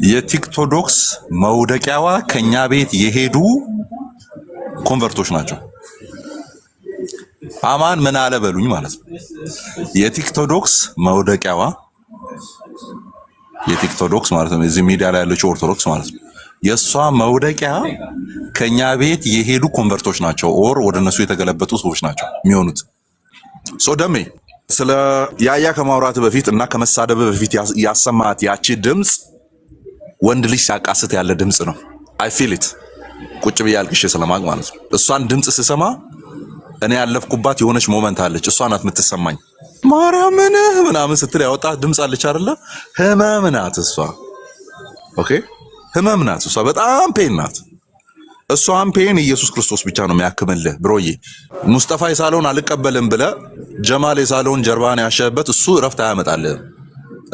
የቲክቶዶክስ መውደቂያዋ ከኛ ቤት የሄዱ ኮንቨርቶች ናቸው። አማን ምን አለ በሉኝ ማለት ነው። የቲክቶዶክስ መውደቂያዋ የቲክቶዶክስ ማለት ነው እዚህ ሚዲያ ላይ ያለችው ኦርቶዶክስ ማለት ነው። የሷ መውደቂያ ከኛ ቤት የሄዱ ኮንቨርቶች ናቸው ኦር ወደ እነሱ የተገለበጡ ሰዎች ናቸው የሚሆኑት። ደሜ ስለ ያያ ከማውራት በፊት እና ከመሳደብ በፊት ያሰማት ያቺ ድምጽ ወንድ ልጅ ሲያቃስት ያለ ድምጽ ነው። አይ ፊል ኢት ቁጭ ብዬ አልቅሼ ስለማቅ ማለት ነው። እሷን ድምጽ ስሰማ እኔ ያለፍኩባት የሆነች ሞመንት አለች። እሷ ናት የምትሰማኝ። ማርያምን ምናምን ስትል ያወጣት ድምጽ አለች አይደለ? ህመም ናት እሷ። ኦኬ ህመም ናት እሷ። በጣም ፔን ናት። እሷን ፔን ኢየሱስ ክርስቶስ ብቻ ነው የሚያክምልህ ብሮዬ። ሙስጠፋ የሳለውን አልቀበልም ብለህ ጀማል የሳለውን ጀርባን ያሸበት እሱ እረፍት አያመጣልህም።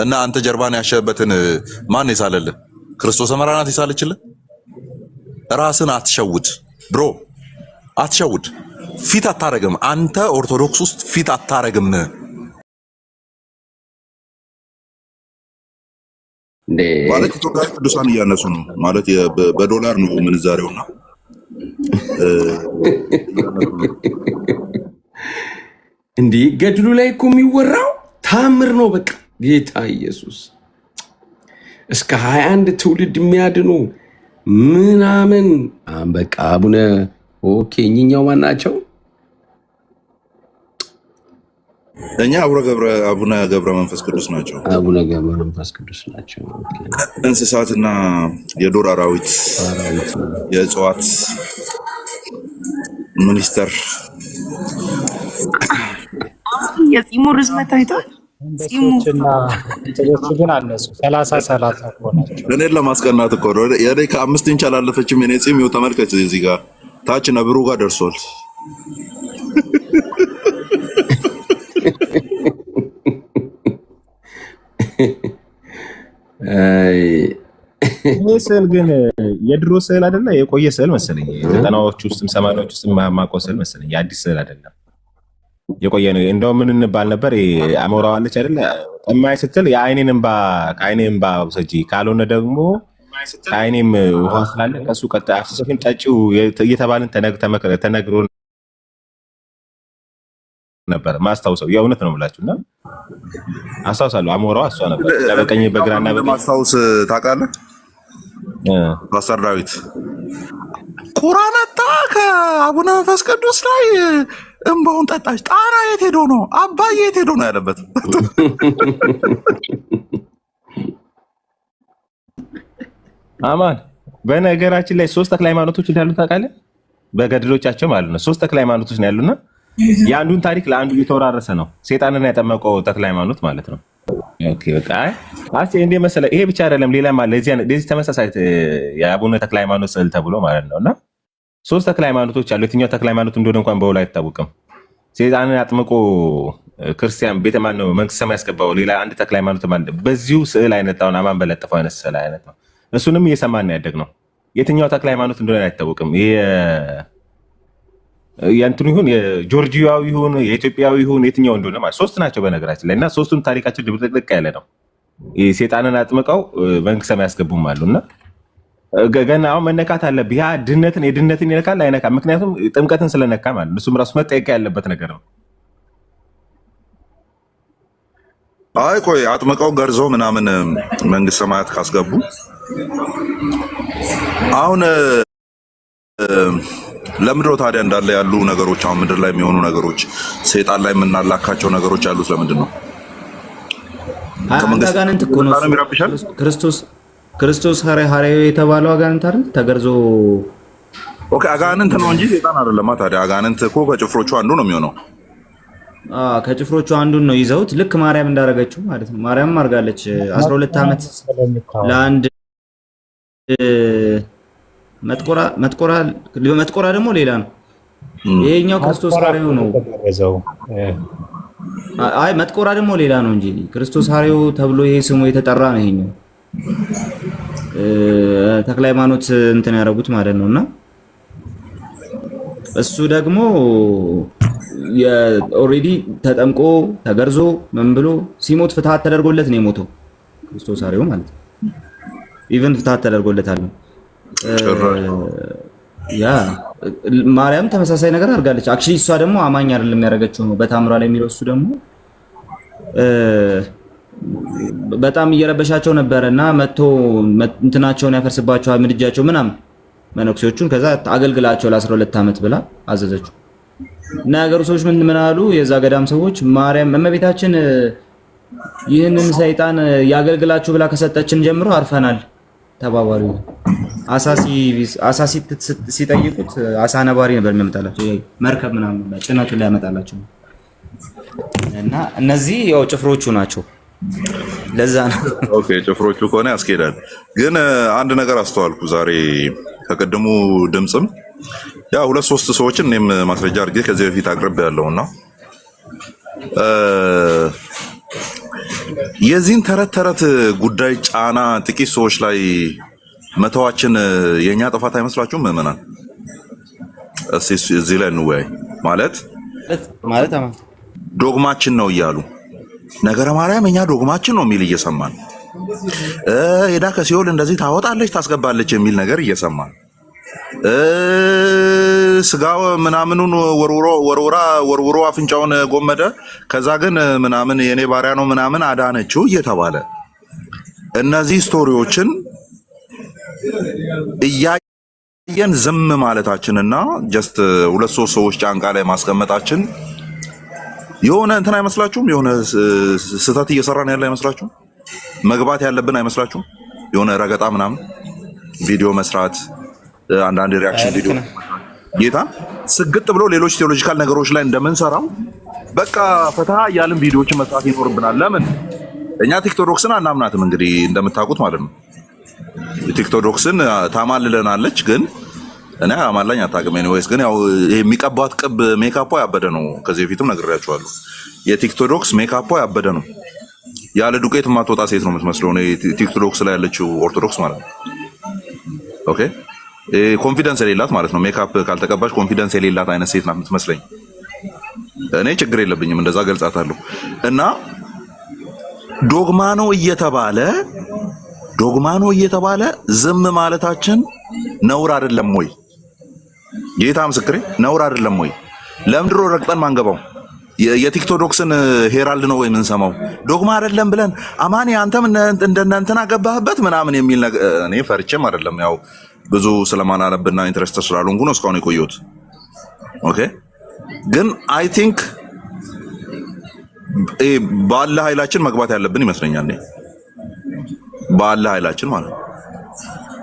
እና አንተ ጀርባን ያሸበትን ማን የሳለልህ? ክርስቶስ ሰመራናት የሳለችልህ። ራስን አትሸውድ ብሮ፣ አትሸውድ። ፊት አታረግም። አንተ ኦርቶዶክስ ውስጥ ፊት አታረግም። ማለት ኢትዮጵያ ቅዱሳን እያነሱ ነው ማለት በዶላር ነው ምንዛሬውና እንዴ ገድሉ ላይ እኮ የሚወራው ታምር ነው። በቃ ጌታ ኢየሱስ እስከ 21 ትውልድ የሚያድኑ ምናምን በቃ አቡነ ኦኬ እኛው ማናቸው? እኛ አቡነ ገብረ መንፈስ ቅዱስ ናቸው። አቡነ ገብረ መንፈስ ቅዱስ ናቸው። ኦኬ እንስሳትና የዱር አራዊት የእጽዋት ሚኒስተር የጺሙ ርዝመት አይቷል። ጺሙና እንትኖቹ ግን አነሱ 30 እኮ ናቸው። እኔን ለማስቀናት እኮ ነው። የኔ ከ5 ኢንች አላለፈችም። የኔ ጺም ይኸው ተመልከች፣ እዚህ ጋር ታች ነብሩ ጋር ደርሷል። ይህ ስዕል ግን የድሮ ስዕል አይደለ፣ የቆየ ስዕል መሰለኝ። 90ዎቹ ውስጥም 80ዎቹ ውስጥም ማቆ ስዕል መሰለኝ። የአዲስ ስዕል አይደለም፣ የቆየ ነው። እንደው ምን እንባል ነበር? አሞራዋለች አይደለ? እማይ ስትል የአይኔን እንባ ከአይኔ እንባ ውሰጂ፣ ካልሆነ ደግሞ ከአይኔም ውሃ ስላለ ከሱ ቀጥ አፍስሰሽን ጠጪው እየተባልን ተነግሮ ነበር። ማስታውሰው የእውነት ነው የምላችሁና አስታውሳለሁ። አሞራዋ እሷ ነበር። በቀኝ በግራና በቀኝ ማስታውስ ታውቃለህ? ፓስተር ዳዊት ቁርአን አጣ ከአቡነ መንፈስ ቅዱስ ላይ እንባውን ጠጣች። ጣና የት ሄዶ ነው? አባዬ የት ሄዶ ነው ያለበት? አማን በነገራችን ላይ 3 ተክለ ሃይማኖቶች እንዳሉ ታውቃለህ? በገድሎቻቸው ማለት ነው 3 ተክለ ሃይማኖቶች ነው ያሉና የአንዱን ታሪክ ለአንዱ እየተወራረሰ ነው። ሰይጣንን ያጠመቀው ተክለ ሃይማኖት ማለት ነው። ኦኬ በቃ አይ እንደ መሰለህ ይሄ ብቻ አይደለም፣ ሌላም አለ። ለዚህ ተመሳሳይ የአቡነ ተክለ ሃይማኖት ስዕል ተብሎ ማለት ነውና 3 ተክለ ሃይማኖቶች አሉ። የትኛው ተክለ ሃይማኖት እንደሆነ እንኳን በውል አይታወቅም። ሰይጣንን አጥምቆ ክርስቲያን ቤተ ማን ነው መንግስት ሰማይ ያስገባው ሌላ አንድ ተክለ ሃይማኖት ማለት በዚሁ ስዕል አይነት አሁን አማን በለጠፈው አይነት ስዕል አይነት ነው። እሱንም እየሰማን ያደግነው የትኛው ተክለ ሃይማኖት እንደሆነ አይታወቅም። ይሄ የእንትኑ ይሁን የጆርጂያዊ ይሁን የኢትዮጵያዊ ይሁን የትኛው እንደሆነ ማለት 3 ናቸው በነገራችን ላይ እና 3ቱም ታሪካቸው ድብልቅልቅ ያለ ነው። ሰይጣንን አጥምቀው መንግስት ሰማይ ያስገቡም አሉና ገና አሁን መነካት አለብህ። ያ የድነትን ይነካል አይነካ? ምክንያቱም ጥምቀትን ስለነካ ማለት ነው። እሱም ራሱ መጠየቅ ያለበት ነገር ነው። አይ ቆይ አጥምቀው ገርዘው ምናምን መንግስት ሰማያት ካስገቡ አሁን ለምንድን ነው ታዲያ እንዳለ ያሉ ነገሮች አሁን ምድር ላይ የሚሆኑ ነገሮች ሰይጣን ላይ የምናላካቸው ነገሮች ያሉት ለምንድን ነው? አጋንንት እኮ ነው ክርስቶስ ሐዋርያው የተባለው አጋንንት አይደል? ተገርዞ ኦኬ አጋንንት ነው እንጂ ሰይጣን አይደለም። ታዲያ አጋንንት እኮ ከጭፍሮቹ አንዱ ነው የሚሆነው። ከጭፍሮቹ አንዱን ነው ይዘውት ልክ ማርያም እንዳረገችው ማለት ነው። ማርያም አርጋለች 12 ዓመት ለአንድ መጥቆራ ደግሞ ሌላ ነው። ይሄኛው ክርስቶስ ሐዋርያው ነው። አይ መጥቆራ ደግሞ ሌላ ነው እንጂ ክርስቶስ ሐዋርያው ተብሎ ይሄ ስሙ የተጠራ ነው። ይሄኛው ተክለ ሃይማኖት እንትን ያደረጉት ማለት ነውና እሱ ደግሞ ኦሬዲ ተጠምቆ ተገርዞ ምን ብሎ ሲሞት ፍትሃት ተደርጎለት ነው የሞተው ክርስቶስ ሐዋርያው ማለት ነው። ኢቭን ፍትሐት ተደርጎለታል። ያ ማርያም ተመሳሳይ ነገር አድርጋለች። አክቹሊ እሷ ደግሞ አማኝ አይደለም ያደረገችው ነው በታምራ ላይ የሚለው እሱ ደግሞ በጣም እየረበሻቸው ነበርና መጥቶ እንትናቸውን ያፈርስባቸዋል ምድጃቸው ምናምን መነኩሴዎቹን ከዛ አገልግላቸው ለ12 ዓመት ብላ አዘዘችው። እና ያገሩ ሰዎች ምን አሉ? የዛ ገዳም ሰዎች ማርያም እመቤታችን ይህንን ሰይጣን ያገልግላችሁ ብላ ከሰጠችን ጀምሮ አርፈናል ተባባሉ። አሳ ሲጠይቁት አሳ ነባሪ ነበር የሚያመጣላቸው መርከብ ምናምን ጭነቱ ላይ ያመጣላቸው። እና እነዚህ ያው ጭፍሮቹ ናቸው። ለዛ ነው ኦኬ ጭፍሮቹ ከሆነ ያስኬዳል። ግን አንድ ነገር አስተዋልኩ ዛሬ ከቀደሙ ድምጽም ያ 2-3 ሰዎችን እኔም ማስረጃ አድርጌ ከዚህ በፊት አቅርቤ ያለውና የዚህን ተረት ጉዳይ ጫና ጥቂት ሰዎች ላይ መተዋችን የኛ ጥፋት አይመስላችሁም? ምዕመናን እዚህ ላይ እንወያይ። ማለት ዶግማችን ነው እያሉ ነገረ ማርያም እኛ ዶግማችን ነው የሚል እየሰማን ሄዳ ከሲኦል እንደዚህ ታወጣለች ታስገባለች የሚል ነገር እየሰማን ስጋው ምናምኑን ወርውሮ አፍንጫውን ጎመደ ከዛ ግን ምናምን የኔ ባሪያ ነው ምናምን አዳነችው እየተባለ እነዚህ ስቶሪዎችን እያየን ዝም ማለታችንና ጀስት 2-3 ሰዎች ጫንቃ ላይ ማስቀመጣችን የሆነ እንትን አይመስላችሁም? የሆነ ስህተት እየሰራን ያለ አይመስላችሁም? መግባት ያለብን አይመስላችሁም? የሆነ ረገጣ ምናምን ቪዲዮ መስራት አንዳንድ ሪአክሽን ቪዲዮ ጌታ ስግጥ ብሎ ሌሎች ቴዎሎጂካል ነገሮች ላይ እንደምንሰራው በቃ ፈታ ያልን ቪዲዮዎችን መስራት ይኖርብናል። ለምን እኛ ቲክቶዶክስን አናምናትም? እንግዲህ እንደምታውቁት ማለት ነው። ቲክቶዶክስን ታማልለናለች፣ ግን እኔ አማላኝ አታውቅም። ኤኒዌይስ ግን ያው የሚቀባት ቅብ ሜካፖ ያበደ ነው። ከዚህ በፊትም ነግሬያችኋለሁ። የቲክቶዶክስ ሜካፖ ያበደ ነው። ያለ ዱቄት ማትወጣ ሴት ነው የምትመስለው ነው ቲክቶዶክስ ላይ ያለችው ኦርቶዶክስ ማለት ነው። ኦኬ ኮንፊደንስ የሌላት ማለት ነው። ሜካፕ ካልተቀባች ኮንፊደንስ የሌላት አይነት ሴት ናት የምትመስለኝ። እኔ ችግር የለብኝም እንደዛ ገልጻታለሁ። እና ዶግማ ነው እየተባለ ዝም ማለታችን ነውር አይደለም ወይ? ጌታ ምስክሬ ነውር አይደለም ወይ? ለምድሮ ረግጠን ማንገባው የቲክቶዶክስን ሄራልድ ነው ወይ የምንሰማው? ዶግማ አይደለም ብለን አማኒ አንተም እንደነንተና ገባህበት ምናምን የሚል ነገር እኔ ፈርቼም አይደለም ያው ብዙ ስለማናነብና ኢንትረስት ስላልሆንኩ ነው እስካሁን የቆየሁት። ኦኬ ግን አይ ቲንክ ባለ ኃይላችን መግባት ያለብን ይመስለኛል። ባለ ኃይላችን ማለት ነው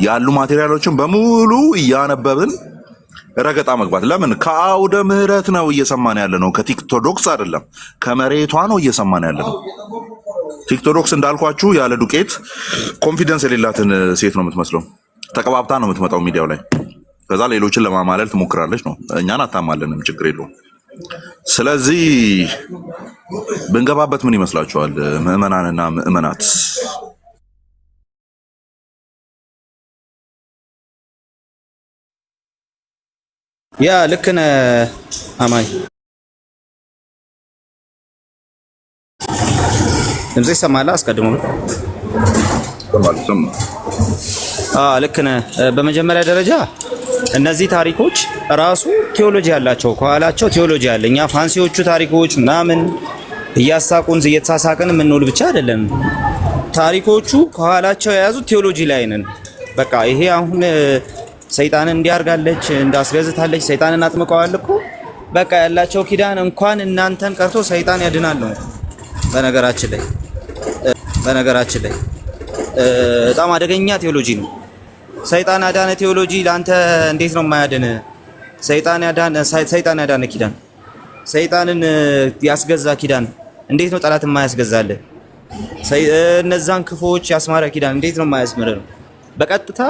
ያሉ ማቴሪያሎችን በሙሉ እያነበብን ረገጣ መግባት። ለምን ከአውደ ምህረት ነው እየሰማን ያለ ነው፣ ከቲክቶዶክስ አይደለም፣ ከመሬቷ ነው እየሰማን ያለ ነው። ቲክቶዶክስ እንዳልኳችሁ ያለ ዱቄት ኮንፊደንስ የሌላትን ሴት ነው የምትመስለው። ተቀባብታ ነው የምትመጣው ሚዲያው ላይ። ከዛ ሌሎችን ለማማለል ትሞክራለች ነው። እኛን አታማለንም፣ ችግር የለውም። ስለዚህ ብንገባበት ምን ይመስላችኋል ምዕመናንና ምዕመናት? ያ ልክ ነህ አማኝ። ድምጼ ይሰማል? አስቀድሞ ልክ ነህ። በመጀመሪያ ደረጃ እነዚህ ታሪኮች ራሱ ቴዎሎጂ ያላቸው ከኋላቸው ቴዎሎጂ አለ። እኛ ፋንሲዎቹ ታሪኮች ምናምን እያሳቁን እየተሳሳቅን የምንውል ብቻ አይደለም። ታሪኮቹ ከኋላቸው የያዙት ቴዎሎጂ ላይ ነን። በቃ ይሄ አሁን ሰይጣንን እንዲያርጋለች እንዳስገዝታለች ሰይጣንን አጥምቀዋል እኮ በቃ ያላቸው ኪዳን እንኳን እናንተን ቀርቶ ሰይጣን ያድናል ነው። በነገራችን ላይ በጣም አደገኛ ቴዎሎጂ ነው። ሰይጣን ያዳነ ቴዎሎጂ ለአንተ እንዴት ነው የማያድን? ሰይጣን ያዳነ ኪዳን፣ ሰይጣንን ያስገዛ ኪዳን እንዴት ነው ጠላት የማያስገዛልህ? እነዛን ክፉዎች ያስማረ ኪዳን እንዴት ነው የማያስምር? በቀጥታ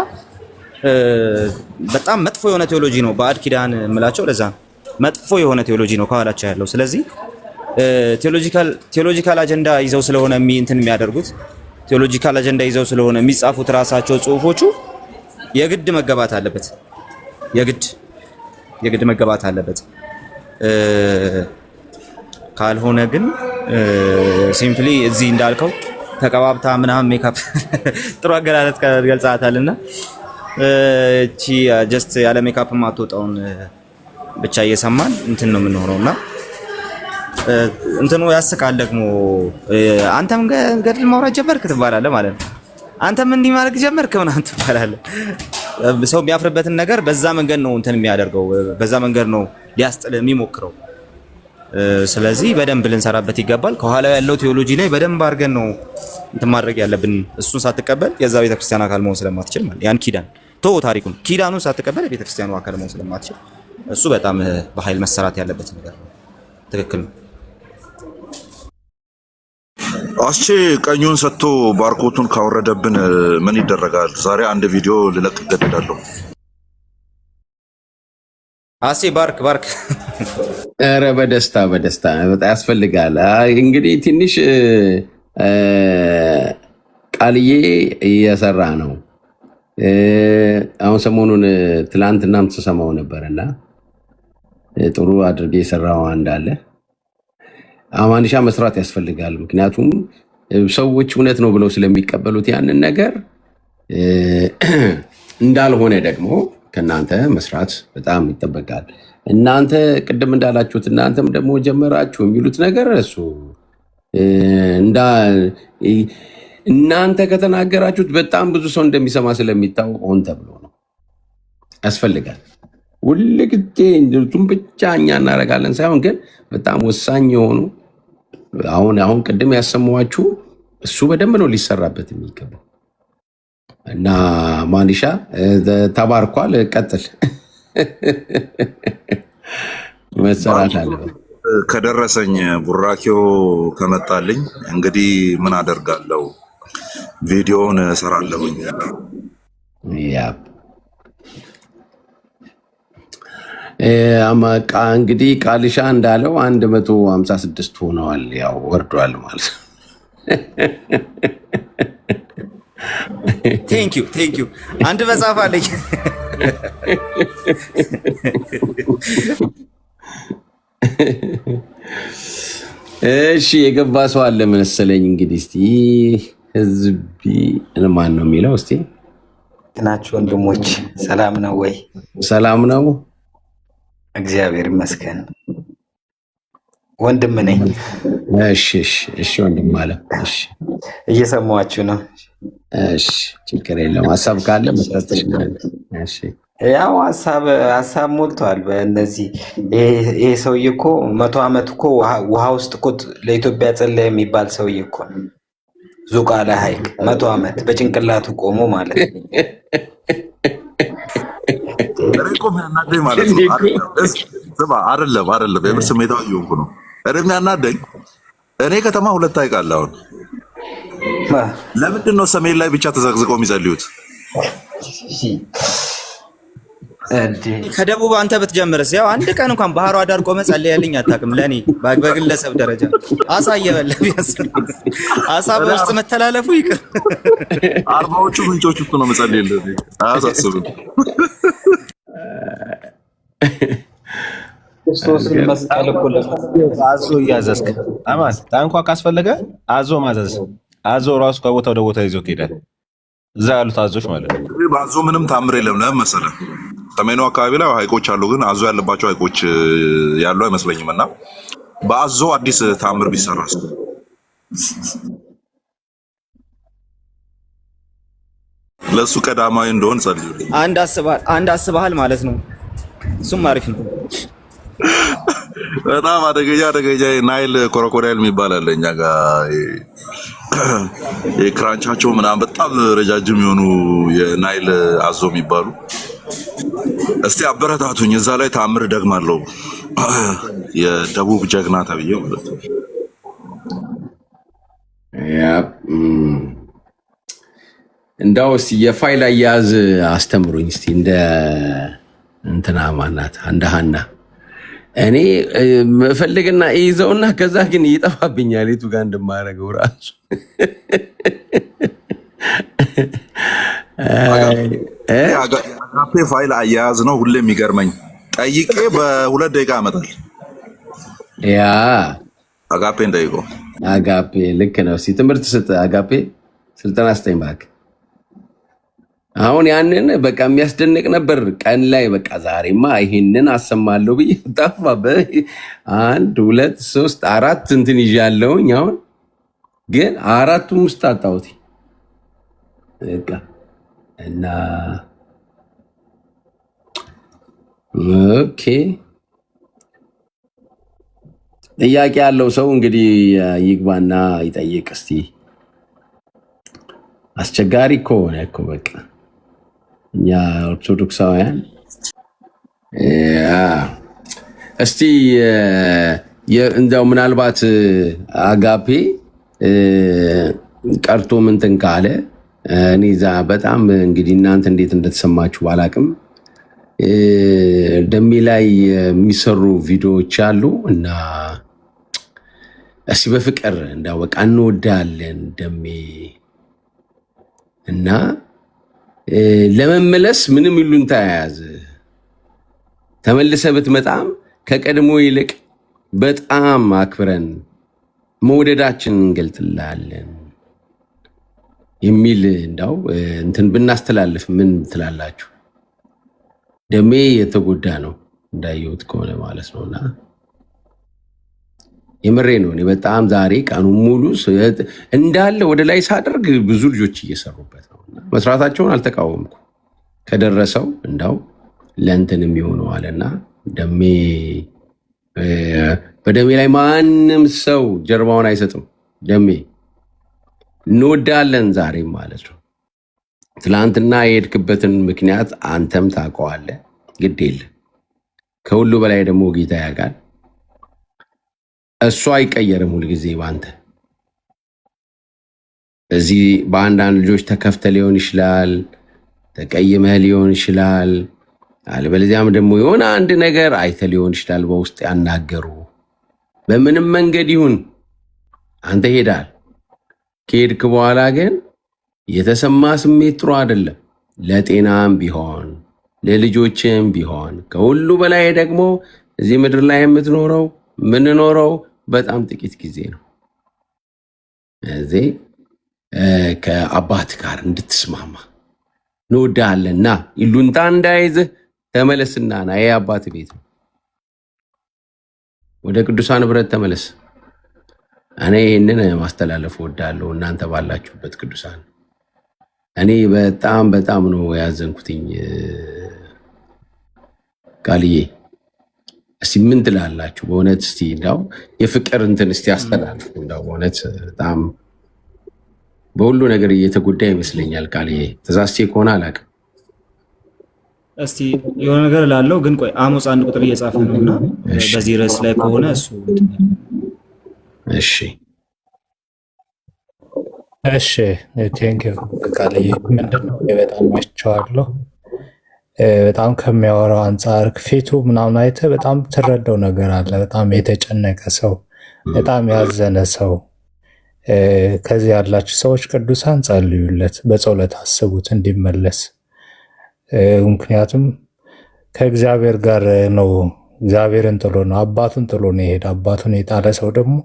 በጣም መጥፎ የሆነ ቴዎሎጂ ነው ባዕድ ኪዳን የምላቸው። ለዛ መጥፎ የሆነ ቴዎሎጂ ነው ከኋላቸው ያለው። ስለዚህ ቴዎሎጂካል አጀንዳ ይዘው ስለሆነ እንትን የሚያደርጉት ቴዎሎጂካል አጀንዳ ይዘው ስለሆነ የሚጻፉት ራሳቸው ጽሁፎቹ የግድ መገባት አለበት። የግድ መገባት አለበት። ካልሆነ ግን ሲምፕሊ እዚህ እንዳልከው ተቀባብታ ምናምን ሜካፕ ጥሩ አገላለጽ ገልጻታልና እቺ ጀስት ያለ ሜካፕ ማትወጣውን ብቻ እየሰማን እንትን ነው የምንሆነውና እንትኑ ያስቃል። ደግሞ አንተም ገድል ማውራት ጀመርክ ትባላለህ ማለት ነው። አንተም እንዲህ ማድረግ ጀመርክ ምናምን ትባላለህ። ሰው የሚያፍርበትን ነገር በዛ መንገድ ነው እንትን የሚያደርገው፣ በዛ መንገድ ነው ሊያስጥል የሚሞክረው። ስለዚህ በደንብ ልንሰራበት ይገባል። ከኋላው ያለው ቴዎሎጂ ላይ በደንብ አድርገን ነው እንትን ማድረግ ያለብን። እሱን ሳትቀበል የዛ ቤተክርስቲያን አካል መሆን ስለማትችል ማለት ያን ኪዳን ታሪኩን ኪዳኑን ሳትቀበል የቤተክርስቲያኑ አካል መሆን ስለማትችል እሱ በጣም በኃይል መሰራት ያለበት ነገር ነው። ትክክል ነው። አስቼ ቀኙን ሰጥቶ ባርኮቱን ካወረደብን ምን ይደረጋል? ዛሬ አንድ ቪዲዮ ልለቅ እገደዳለሁ። አሴ ባርክ ኧረ በደስታ በጣም ያስፈልጋል። እንግዲህ ትንሽ ቃልዬ እየሰራ ነው። አሁን ሰሞኑን ትላንትናም ተሰማው ነበርና ጥሩ አድርጌ የሰራው እንዳለ አማንሻ መስራት ያስፈልጋል። ምክንያቱም ሰዎች እውነት ነው ብለው ስለሚቀበሉት ያንን ነገር እንዳልሆነ ደግሞ ከእናንተ መስራት በጣም ይጠበቃል። እናንተ ቅድም እንዳላችሁት እናንተም ደግሞ ጀመራችሁ የሚሉት ነገር እሱ እናንተ ከተናገራችሁት በጣም ብዙ ሰው እንደሚሰማ ስለሚታወቅ ሆን ተብሎ ነው። ያስፈልጋል ሁልጊዜ እንድቱም ብቻ እኛ እናደርጋለን ሳይሆን ግን በጣም ወሳኝ የሆኑ አሁን ቅድም ያሰማኋችሁ እሱ በደንብ ነው ሊሰራበት የሚገባው እና ማንሻ ተባርኳል። ቀጥል መሰራት አለበት። ከደረሰኝ ቡራኬው ከመጣልኝ እንግዲህ ምን አደርጋለሁ? ቪዲዮውን እሰራለሁኝ። እንግዲህ ቃልሻ እንዳለው 156 ሆነዋል። ያው ወርዷል ማለት ነው። ቴንክ ዩ አንድ መጽሐፍ አለኝ። እሺ የገባ ሰው አለ መሰለኝ። እንግዲህ እስቲ ህዝቢ ማን ነው የሚለው? እስቲ ናችሁ ወንድሞች፣ ሰላም ነው ወይ? ሰላም ነው፣ እግዚአብሔር ይመስገን። ወንድም ነኝ። እሺ ወንድም አለ። እሺ እየሰማችሁ ነው። እሺ ችግር የለም። ሀሳብ ካለ መስጠት ትችላለህ። እሺ ያው ሀሳብ ሞልቷል። በእነዚህ ይሄ ሰውዬ እኮ 100 ዓመት እኮ ውሃ ውስጥ እኮ ለኢትዮጵያ ጸለየ የሚባል ሰውዬ እኮ ነው። ዙቃላ ሐይቅ 100 ዓመት በጭንቅላቱ ቆሞ ማለት ነው። አይደለም የምር ስሜታዊ እየሆንኩ ነው። የሚያናደኝ እኔ ከተማ 2 ሐይቅ አለ። አሁን ለምንድን ነው ሰሜን ላይ ብቻ ተዘቅዝቀው የሚጸልዩት? ከደቡብ አንተ ብትጀምርስ? ያው አንድ ቀን እንኳን ባህሯ ዳር ቆመህ ጸልያልኝ አታውቅም። ለእኔ በግለሰብ ደረጃ አሳ እየበላ ቢያስ አሳ በውስጥ መተላለፉ ይቅር። 40ዎቹ ምንጮች እኮ ነው መጸልየልህ። አያሳስብም። ክርስቶስን መስቀል እኮ አዞ እያዘዝክ አማን ታንኳ ካስፈለገ አዞ ማዘዝ አዞ ራሱ ከቦታ ወደ ቦታ ይዞ ይሄዳል። እዛ ያሉት አዞች ማለት ነው። በአዞ ምንም ታምር የለም። ለምን መሰለህ? ሰሜኑ አካባቢ ላይ ሐይቆች አሉ፣ ግን አዞ ያለባቸው ሐይቆች ያሉ አይመስለኝም። እና በአዞ አዲስ ታምር ቢሰራስ? ለሱ ቀዳማዊ እንደሆን ጸልዩልኝ። አንድ አስበሃል ማለት ነው። እሱም አሪፍ ነው። በጣም አደገኛ ናይል ኮሮኮዳይል የሚባል አለ እኛ ጋር። የክራንቻቸው ምናምን በጣም ረጃጅም የሆኑ የናይል አዞ የሚባሉ። እስቲ አበረታቱኝ፣ እዛ ላይ ታምር ደግማለሁ። የደቡብ ጀግና ተብዬ ማለት ነው። እንዳው እስቲ የፋይል አያያዝ አስተምሩኝ እስቲ። እንደ እንትና ማናት እንደ ሀና እኔ መፈልግና ይዘውና ከዛ ግን ይጠፋብኛል የቱ ጋር እንደማደርገው ራሱ። አጋፔ ፋይል አያያዝ ነው ሁሌ የሚገርመኝ። ጠይቄ በ2 ደቂቃ ያመጣል። ያ አጋፔን ጠይቆ አጋፔ ልክ ነው። እስኪ ትምህርት ስጥ አጋፔ፣ ስልጠና ስጠኝ እባክህ። አሁን ያንን በቃ የሚያስደንቅ ነበር ቀን ላይ በቃ ዛሬማ ይሄንን አሰማለሁ ብዬ ጠፋ። በ1 2 3 4 እንትን ይዣለሁኝ። አሁን ግን አራቱም ውስጥ አጣሁት በቃ እና ኦኬ። ጥያቄ ያለው ሰው እንግዲህ ይግባና ይጠይቅ እስቲ። አስቸጋሪ ከሆነ እኮ በቃ እኛ ኦርቶዶክሳውያን እስቲ እንደው ምናልባት አጋፔ ቀርቶ ምንትን ካለ እኔ እዛ በጣም እንግዲህ እናንተ እንዴት እንደተሰማችሁ ባላቅም ደሜ ላይ የሚሰሩ ቪዲዮዎች አሉ እና እስቲ በፍቅር እንዳው በቃ እንወዳለን ደሜ እና ለመመለስ ምንም ይሉን ተያያዘ ተመልሰ ብትመጣም ከቀድሞ ይልቅ በጣም አክብረን መውደዳችን እንገልጥላለን የሚል እንዳው እንትን ብናስተላልፍ ምን ትላላችሁ? ደሜ የተጎዳ ነው እንዳየሁት ከሆነ ማለት ነውና የምሬ ነው። እኔ በጣም ዛሬ ቀኑ ሙሉ እንዳለ ወደ ላይ ሳደርግ ብዙ ልጆች እየሰሩበት ነው። መስራታቸውን አልተቃወምኩ። ከደረሰው እንዳው ለእንትን የሚሆነው አለና ደሜ በደሜ ላይ ማንም ሰው ጀርባውን አይሰጥም። ደሜ እንወዳለን ዛሬም ማለት ነው። ትላንትና የሄድክበትን ምክንያት አንተም ታውቀዋለህ። ግድ የለ ከሁሉ በላይ ደግሞ ጌታ ያውቃል። እሱ አይቀየርም ሁልጊዜ በአንተ እዚህ በአንዳንድ ልጆች ተከፍተ ሊሆን ይችላል፣ ተቀይመህ ሊሆን ይችላል፣ አለበለዚያም ደግሞ የሆነ አንድ ነገር አይተ ሊሆን ይችላል። በውስጥ ያናገሩ በምንም መንገድ ይሁን አንተ ሄዳል። ከሄድክ በኋላ ግን የተሰማ ስሜት ጥሩ አይደለም። ለጤናም ቢሆን ለልጆችም ቢሆን ከሁሉ በላይ ደግሞ እዚህ ምድር ላይ የምንኖረው በጣም ጥቂት ጊዜ ነው። እዚህ ከአባት ጋር እንድትስማማ እንወዳለንና ይሉንታ እንዳይዝህ ተመለስና ና። ይሄ አባት ቤት ነው። ወደ ቅዱሳን ህብረት ተመለስ። እኔ ይህንን ማስተላለፍ ወዳለሁ። እናንተ ባላችሁበት ቅዱሳን እኔ በጣም ነው ያዘንኩትኝ። ቃልዬ እስቲ ምን ትላላችሁ? በእውነት እስቲ እንዳው የፍቅር እንትን እስቲ አስተላልፉ። እንዳው በእውነት በጣም በሁሉ ነገር እየተጎዳ ይመስለኛል። ቃልዬ ተሳስቼ ከሆነ አላውቅም። እስቲ የሆነ ነገር ላለው ግን ቆይ አሞጽ 1 ቁጥር እየጻፈ ነውና በዚህ ርዕስ ላይ ከሆነ እሱ እሺ እሺ ቴንኪው ቃልዬ። ምንድነው በጣም አይቼዋለሁ። በጣም ከሚያወራው አንጻር ፊቱ ምናምን አይተህ በጣም ትረዳው ነገር አለ። በጣም የተጨነቀ ሰው፣ በጣም ያዘነ ሰው። ከዚህ ያላችሁ ሰዎች ቅዱሳን ጸልዩለት፣ በጸሎት አስቡት እንዲመለስ። ምክንያቱም ከእግዚአብሔር ጋር ነው። እግዚአብሔርን ጥሎ ነው፣ አባቱን ጥሎ ነው የሄደ። አባቱን የጣለ ሰው ደግሞ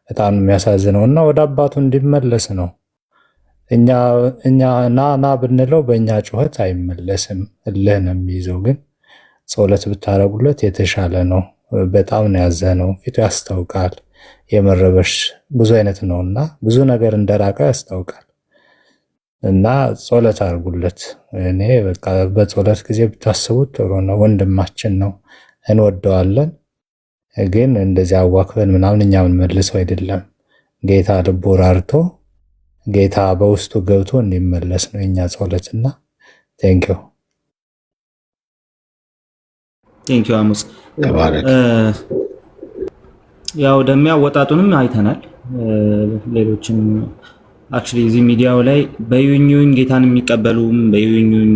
በጣም የሚያሳዝነው እና ወደ አባቱ እንዲመለስ ነው። እኛ ና ብንለው በእኛ ጩኸት አይመለስም፣ እልህ ነው የሚይዘው። ግን ጸሎት ብታረጉለት የተሻለ ነው። በጣም ነው ያዘነው፣ ፊቱ ያስታውቃል። የመረበሽ ብዙ አይነት ነው እና ብዙ ነገር እንደራቀው ያስታውቃል። እና ጸሎት አድርጉለት። እኔ በቃ በጸሎት ጊዜ ብታስቡት ጥሩ ነው። ወንድማችን ነው፣ እንወደዋለን። ግን እንደዚህ አዋክበን ምናምን እኛ መልሰው አይደለም። ጌታ ልቦ ራርቶ ጌታ በውስጡ ገብቶ እንዲመለስ ነው የኛ ጸሎትና ቴንኪው አሞጽ። ያው ደሚያወጣጡንም አይተናል። ሌሎችም አክቹሊ እዚህ ሚዲያው ላይ በዩኙኝ ጌታን የሚቀበሉም በዩኙኝ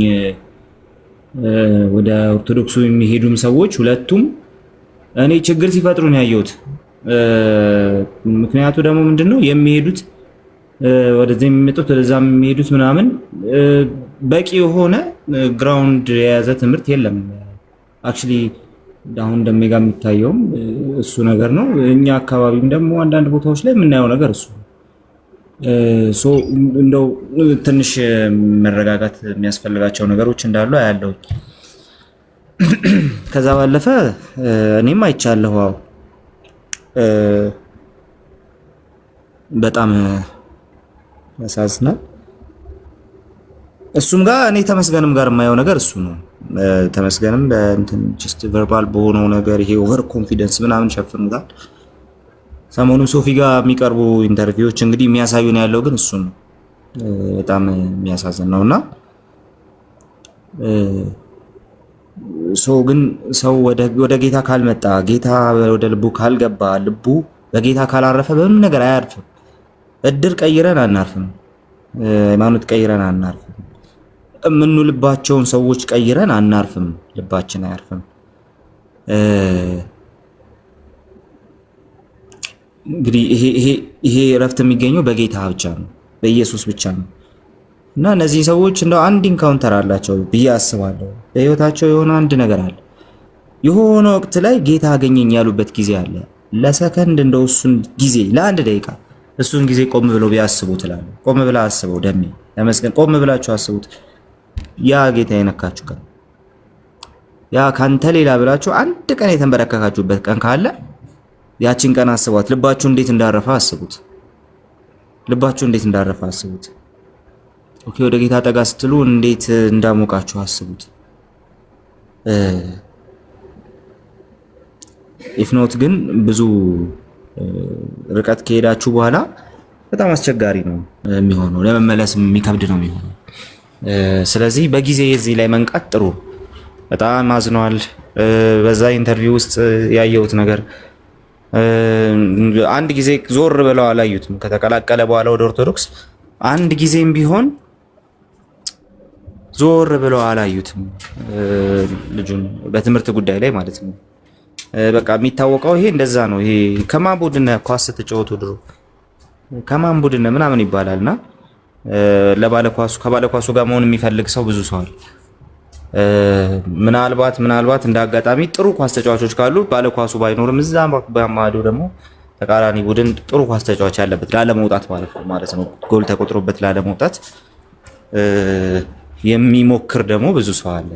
ወደ ኦርቶዶክሱ የሚሄዱም ሰዎች ሁለቱም እኔ ችግር ሲፈጥሩ ነው ያየሁት። ምክንያቱ ደግሞ ምንድነው የሚሄዱት ወደዚህ የሚመጡት ወደዛ የሚሄዱት ምናምን በቂ የሆነ ግራውንድ የያዘ ትምህርት የለም። አክቹሊ አሁን እንደሚጋ የሚታየውም እሱ ነገር ነው። እኛ አካባቢም ደግሞ አንዳንድ ቦታዎች ላይ የምናየው ነገር እሱ እንደው ትንሽ መረጋጋት የሚያስፈልጋቸው ነገሮች እንዳሉ አያለው። ከዛ ባለፈ እኔም አይቻለሁ። በጣም ያሳዝናል። እሱም ጋር እኔ ተመስገንም ጋር የማየው ነገር እሱ ነው። ተመስገንም በእንትን ጀስት ቨርባል በሆነው ነገር ይሄ ኦቨር ኮንፊደንስ ምናምን ሸፍኑታል። ሰሞኑን ሶፊ ጋር የሚቀርቡ ኢንተርቪዎች እንግዲህ የሚያሳዩን ያለው ግን እሱ ነው። በጣም የሚያሳዝን ነውና ሰው ወደ ጌታ ካልመጣ፣ ጌታ ወደ ልቡ ካልገባ፣ ልቡ በጌታ ካላረፈ በምንም ነገር አያርፍም። እድር ቀይረን አናርፍም። ሃይማኖት ቀይረን አናርፍም። የምንውልባቸውን ሰዎች ቀይረን አናርፍም። ልባችን አያርፍም። እንግዲህ ይሄ እረፍት የሚገኘው በጌታ ብቻ ነው፣ በኢየሱስ ብቻ ነው። እና እነዚህ ሰዎች እንደው አንድ ኢንካውንተር አላቸው ብዬ አስባለሁ። በህይወታቸው የሆነ አንድ ነገር አለ። የሆነ ወቅት ላይ ጌታ አገኘኝ ያሉበት ጊዜ አለ። ለሰከንድ እንደው እሱን ጊዜ ለአንድ ደቂቃ እሱን ጊዜ ቆም ብለው ቢያስቡት እላለሁ። ቆም ብላ አስበው ደሜ ተመስገን። ቆም ብላችሁ አስቡት። ያ ጌታ የነካችሁ ቀን፣ ያ ካንተ ሌላ ብላችሁ አንድ ቀን የተንበረከካችሁበት ቀን ካለ ያቺን ቀን አስቧት። ልባችሁ እንዴት እንዳረፈ አስቡት። ልባችሁ እንዴት እንዳረፈ አስቡት። ኦኬ፣ ወደ ጌታ ጠጋ ስትሉ እንዴት እንዳሞቃችሁ አስቡት። ኢፍኖት ግን ብዙ ርቀት ከሄዳችሁ በኋላ በጣም አስቸጋሪ ነው የሚሆነው፣ ለመመለስ የሚከብድ ነው የሚሆነው። ስለዚህ በጊዜ እዚህ ላይ መንቃት ጥሩ። በጣም አዝኗል። በዛ ኢንተርቪው ውስጥ ያየሁት ነገር አንድ ጊዜ ዞር ብለው አላዩትም። ከተቀላቀለ በኋላ ወደ ኦርቶዶክስ አንድ ጊዜም ቢሆን ዞር ብለው አላዩትም ልጁን፣ በትምህርት ጉዳይ ላይ ማለት ነው። በቃ የሚታወቀው ይሄ እንደዛ ነው። ይሄ ከማን ቡድን ኳስ ስትጫወቱ ድሮ ከማን ቡድን ምናምን ይባላልና ለባለኳሱ ከባለኳሱ ጋር መሆን የሚፈልግ ሰው ብዙ ሰው አለ። ምናልባት እንደ አጋጣሚ ጥሩ ኳስ ተጫዋቾች ካሉ ባለኳሱ ባይኖርም እዛ በማዶ ደግሞ ተቃራኒ ቡድን ጥሩ ኳስ ተጫዋች ያለበት ላለመውጣት ማለት ነው፣ ጎል ተቆጥሮበት ላለመውጣት የሚሞክር ደግሞ ብዙ ሰው አለ።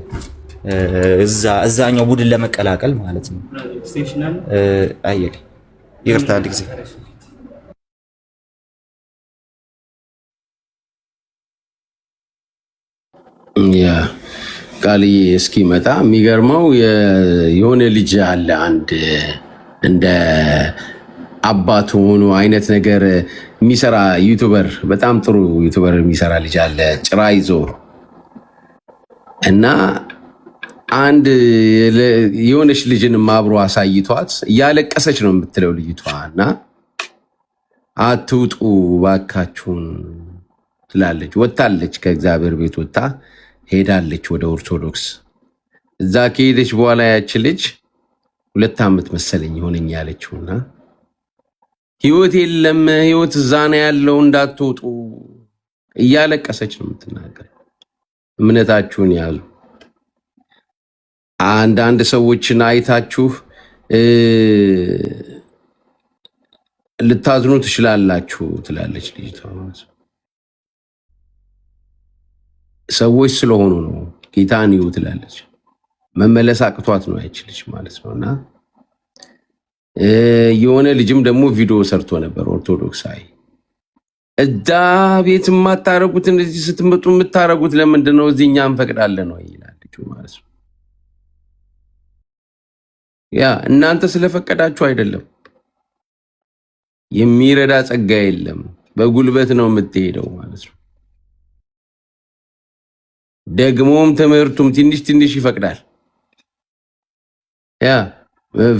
እዛኛው ቡድን ለመቀላቀል ማለት ነው። አየህ፣ ይቅርታ አንድ ጊዜ ያ ቃልዬ እስኪመጣ የሚገርመው የሆነ ልጅ አለ አንድ እንደ አባት ሆኖ አይነት ነገር የሚሰራ ዩቲዩበር፣ በጣም ጥሩ ዩቲዩበር የሚሰራ ልጅ አለ ጭራ ይዞ እና አንድ የሆነች ልጅን አብሮ አሳይቷት እያለቀሰች ነው የምትለው ልጅቷ እና አትውጡ ባካችሁን ትላለች። ወጣለች፣ ከእግዚአብሔር ቤት ወጣ ሄዳለች ወደ ኦርቶዶክስ። እዛ ከሄደች በኋላ ያች ልጅ 2 ዓመት መሰለኝ ሆነኝ ያለችውና ህይወት የለም ህይወት እዛ ነው ያለው እንዳትወጡ እያለቀሰች ነው የምትናገር። እምነታችሁን ያዙ። አንዳንድ ሰዎችን አይታችሁ ልታዝኑ ትችላላችሁ ትላለች ልጅቷ። ሰዎች ስለሆኑ ነው ጌታን ይዩ ትላለች። መመለስ አቅቷት ነው ያችልች ማለት ነውና የሆነ ልጅም ደግሞ ቪዲዮ ሰርቶ ነበር ኦርቶዶክሳዊ። እዳ ቤት የማታረጉት እንደዚህ ስትመጡ የምታረጉት ለምንድን ነው? እዚህኛ እንፈቅዳለን ነው ይላል ልጁ ማለት ነው። ያ እናንተ ስለፈቀዳችሁ አይደለም። የሚረዳ ጸጋ የለም፣ በጉልበት ነው የምትሄደው ማለት ነው። ደግሞም ትምህርቱም ትንሽ ይፈቅዳል። ያ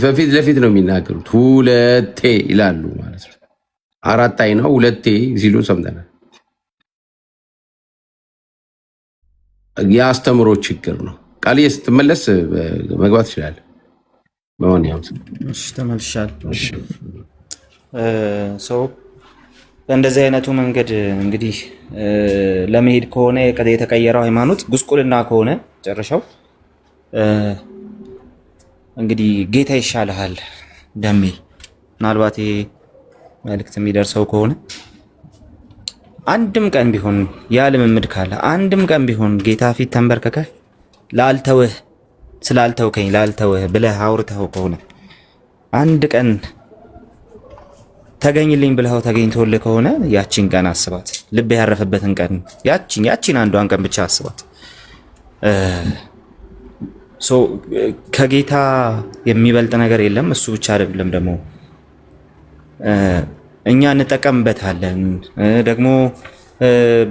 በፊት ለፊት ነው የሚናገሩት። 2 ይላሉ ማለት ነው። 4 አይ ነው 2 ሲሉ ሰምተናል። የአስተምሮ ችግር ነው። ቃልዬ ስትመለስ መግባት ይችላል። እሺ ተመልሻለሁ። ሰው በእንደዚህ አይነቱ መንገድ እንግዲህ ለመሄድ ከሆነ የተቀየረው ሃይማኖት ጉስቁልና ከሆነ ጨርሻው እንግዲህ ጌታ ይሻልሃል ደሜ ምናልባት መልእክት የሚደርሰው ከሆነ አንድም ቀን ቢሆን ያ ልምምድ ካለ አንድም ቀን ቢሆን ጌታ ፊት ተንበርከከህ ላልተውህ ስላልተውከኝ ላልተውህ ብለህ አውርተኸው ከሆነ አንድ ቀን ተገኝልኝ ብለኸው ተገኝቶልህ ከሆነ ያቺን ቀን አስባት። ልብ ያረፈበትን ቀን ያቺን አንዷን ቀን ብቻ አስባት። ከጌታ የሚበልጥ ነገር የለም። እሱ ብቻ አይደለም ደግሞ እኛ እንጠቀምበታለን ደግሞ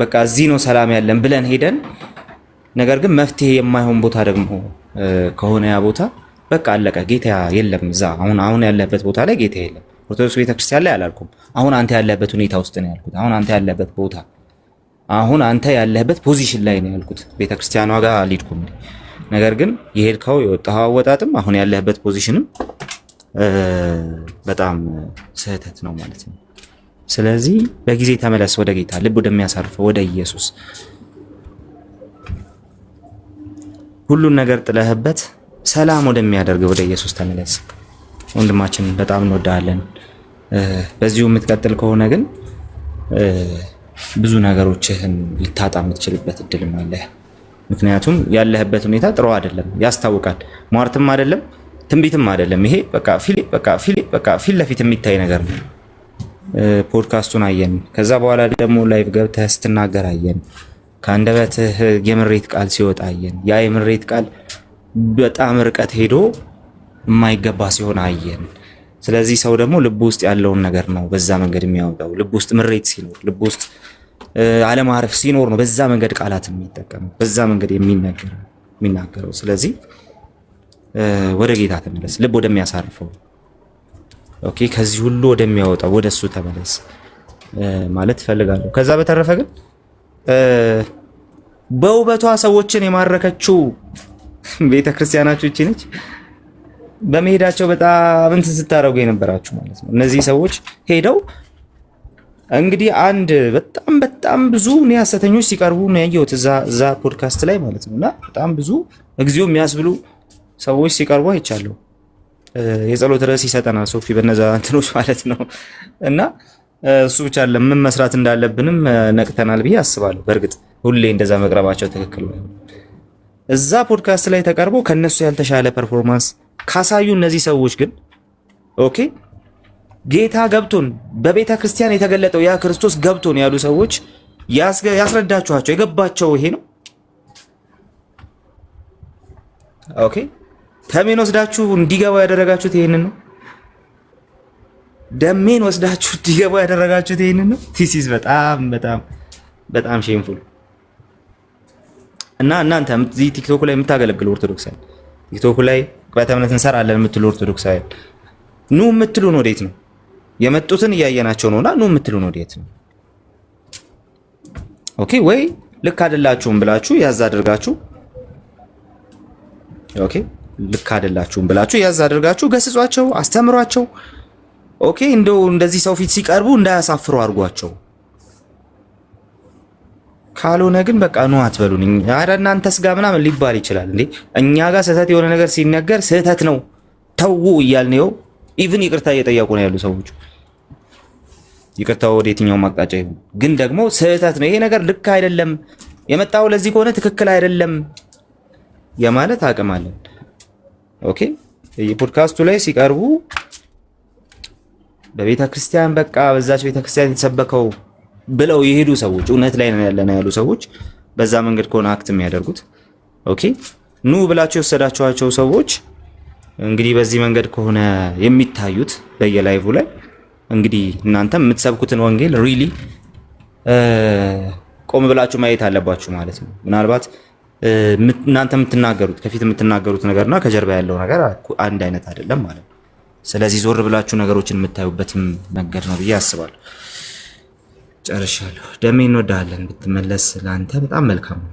በቃ እዚህ ነው ሰላም ያለን ብለን ሄደን ነገር ግን መፍትሄ የማይሆን ቦታ ደግሞ ከሆነ ያ ቦታ በቃ አለቀ። ጌታ የለም እዛ። አሁን ያለበት ቦታ ላይ ጌታ የለም። ኦርቶዶክስ ቤተክርስቲያን ላይ አላልኩም። አሁን አንተ ያለበት ሁኔታ ውስጥ ነው ያልኩት። አሁን አንተ ያለበት ቦታ፣ አሁን አንተ ያለበት ፖዚሽን ላይ ነው ያልኩት። ቤተክርስቲያኗ ጋር አልሄድኩም። ነገር ግን የሄድከው የወጣኸው አወጣጥም አሁን ያለበት ፖዚሽንም በጣም ስህተት ነው ማለት ነው። ስለዚህ በጊዜ ተመለስ ወደ ጌታ፣ ልብ ወደሚያሳርፈው ወደ ኢየሱስ። ሁሉን ነገር ጥለህበት ሰላም ወደሚያደርግ ወደ ኢየሱስ ተመለስ። ወንድማችን በጣም እንወዳለን። በዚሁ የምትቀጥል ከሆነ ግን ብዙ ነገሮችህን ልታጣ የምትችልበት እድልም አለ። ምክንያቱም ያለህበት ሁኔታ ጥሩ አይደለም፣ ያስታውቃል። ሟርትም አይደለም ትንቢትም አይደለም። ይሄ በቃ ፊት ለፊት የሚታይ ነገር ነው። ፖድካስቱን አየን። ከዛ በኋላ ደግሞ ላይቭ ገብተህ ስትናገር አየን። ከአንደበትህ የምሬት ቃል ሲወጣ አየን። ያ የምሬት ቃል በጣም ርቀት ሄዶ የማይገባ ሲሆን አየን። ስለዚህ ሰው ደግሞ ልብ ውስጥ ያለውን ነገር ነው በዛ መንገድ የሚያወጣው። ልብ ውስጥ ምሬት ሲኖር፣ ልብ ውስጥ አለማረፍ ሲኖር ነው በዛ መንገድ ቃላት የሚጠቀመው፣ በዛ መንገድ የሚናገረው። ስለዚህ ወደ ጌታ ተመለስ፣ ልብ ወደሚያሳርፈው፣ ኦኬ፣ ከዚህ ሁሉ ወደሚያወጣው ወደ እሱ ተመለስ ማለት እፈልጋለሁ። ከዛ በተረፈ ግን በውበቷ ሰዎችን የማረከችው ቤተክርስቲያናችሁ እቺ ነች። በመሄዳቸው በጣም እንትን ስታረጉ የነበራችሁ ማለት ነው። እነዚህ ሰዎች ሄደው እንግዲህ አንድ በጣም ብዙ ሐሰተኞች ሲቀርቡ ነው ያየሁት እዛ ፖድካስት ላይ ማለት ነውና በጣም ብዙ እግዚኦ የሚያስብሉ ሰዎች ሲቀርቡ አይቻለሁ። የጸሎት ርዕስ ይሰጠናል ሶፊ በነዛ እንትኖች ማለት ነው። እና እሱ ብቻ ለምን መስራት እንዳለብንም ነቅተናል ብዬ አስባለሁ። በእርግጥ ሁሌ እንደዛ መቅረባቸው ትክክል ነው። እዛ ፖድካስት ላይ ተቀርቦ ከነሱ ያልተሻለ ፐርፎርማንስ ካሳዩ እነዚህ ሰዎች ግን ኦኬ ጌታ ገብቶን በቤተ ክርስቲያን የተገለጠው ያ ክርስቶስ ገብቶን ያሉ ሰዎች ያስረዳችኋቸው የገባቸው ይሄ ነው። ኦኬ ተሜን ወስዳችሁ እንዲገባ ያደረጋችሁት ይሄንን ነው። ደሜን ወስዳችሁ እንዲገባ ያደረጋችሁት ይሄንን ነው። ቲሲስ በጣም ሼምፉል። እና እናንተ እዚህ ቲክቶክ ላይ የምታገለግሉ ኦርቶዶክሳውያን ቲክቶክ ላይ ቅባተ እምነት እንሰራለን የምትሉ ኦርቶዶክሳውያን ኑ የምትሉን ወዴት ነው? የመጡትን እያየናቸው ነውና ኑ የምትሉን ወዴት ነው? ኦኬ ወይ ልክ አይደላችሁም ብላችሁ ያዝ አድርጋችሁ ኦኬ ልክ አይደላችሁም ብላችሁ ያዝ አድርጋችሁ ገስጿቸው፣ አስተምሯቸው። ኦኬ እንደው እንደዚህ ሰው ፊት ሲቀርቡ እንዳያሳፍሩ አድርጓቸው። ካልሆነ ግን በቃ ነው አትበሉኝ። አረ እናንተስ ጋር ምናምን ሊባል ይችላል እንዴ? እኛ ጋር ስህተት የሆነ ነገር ሲነገር ስህተት ነው ተው እያልን ነው። ኢቭን ይቅርታ እየጠየቁ ነው ያሉ ሰዎች። ይቅርታው ወደ የትኛው ማቅጣጫ ይሁን ግን ደግሞ ስህተት ነው ይሄ ነገር ልክ አይደለም፣ የመጣው ለዚህ ከሆነ ትክክል አይደለም የማለት አቅም አለን። ኦኬ የፖድካስቱ ላይ ሲቀርቡ በቤተ ክርስቲያን በቃ በዛች ቤተ ክርስቲያን የተሰበከው ብለው የሄዱ ሰዎች እውነት ላይ ነው ያለና ያሉ ሰዎች በዛ መንገድ ከሆነ አክት የሚያደርጉት ኦኬ ኑ ብላችሁ የወሰዳችኋቸው ሰዎች እንግዲህ በዚህ መንገድ ከሆነ የሚታዩት በየላይቭ ላይ እንግዲህ እናንተ የምትሰብኩትን ወንጌል ሪሊ ቆም ብላችሁ ማየት አለባችሁ ማለት ነው። ምናልባት እናንተ የምትናገሩት ከፊት የምትናገሩት ነገርና ከጀርባ ያለው ነገር አንድ አይነት አይደለም ማለት ነው። ስለዚህ ዞር ብላችሁ ነገሮችን የምታዩበትም መንገድ ነው ብዬ አስባለሁ። ጨርሻለሁ። ደሜ እንወዳለን ብትመለስ ለአንተ በጣም መልካም ነው።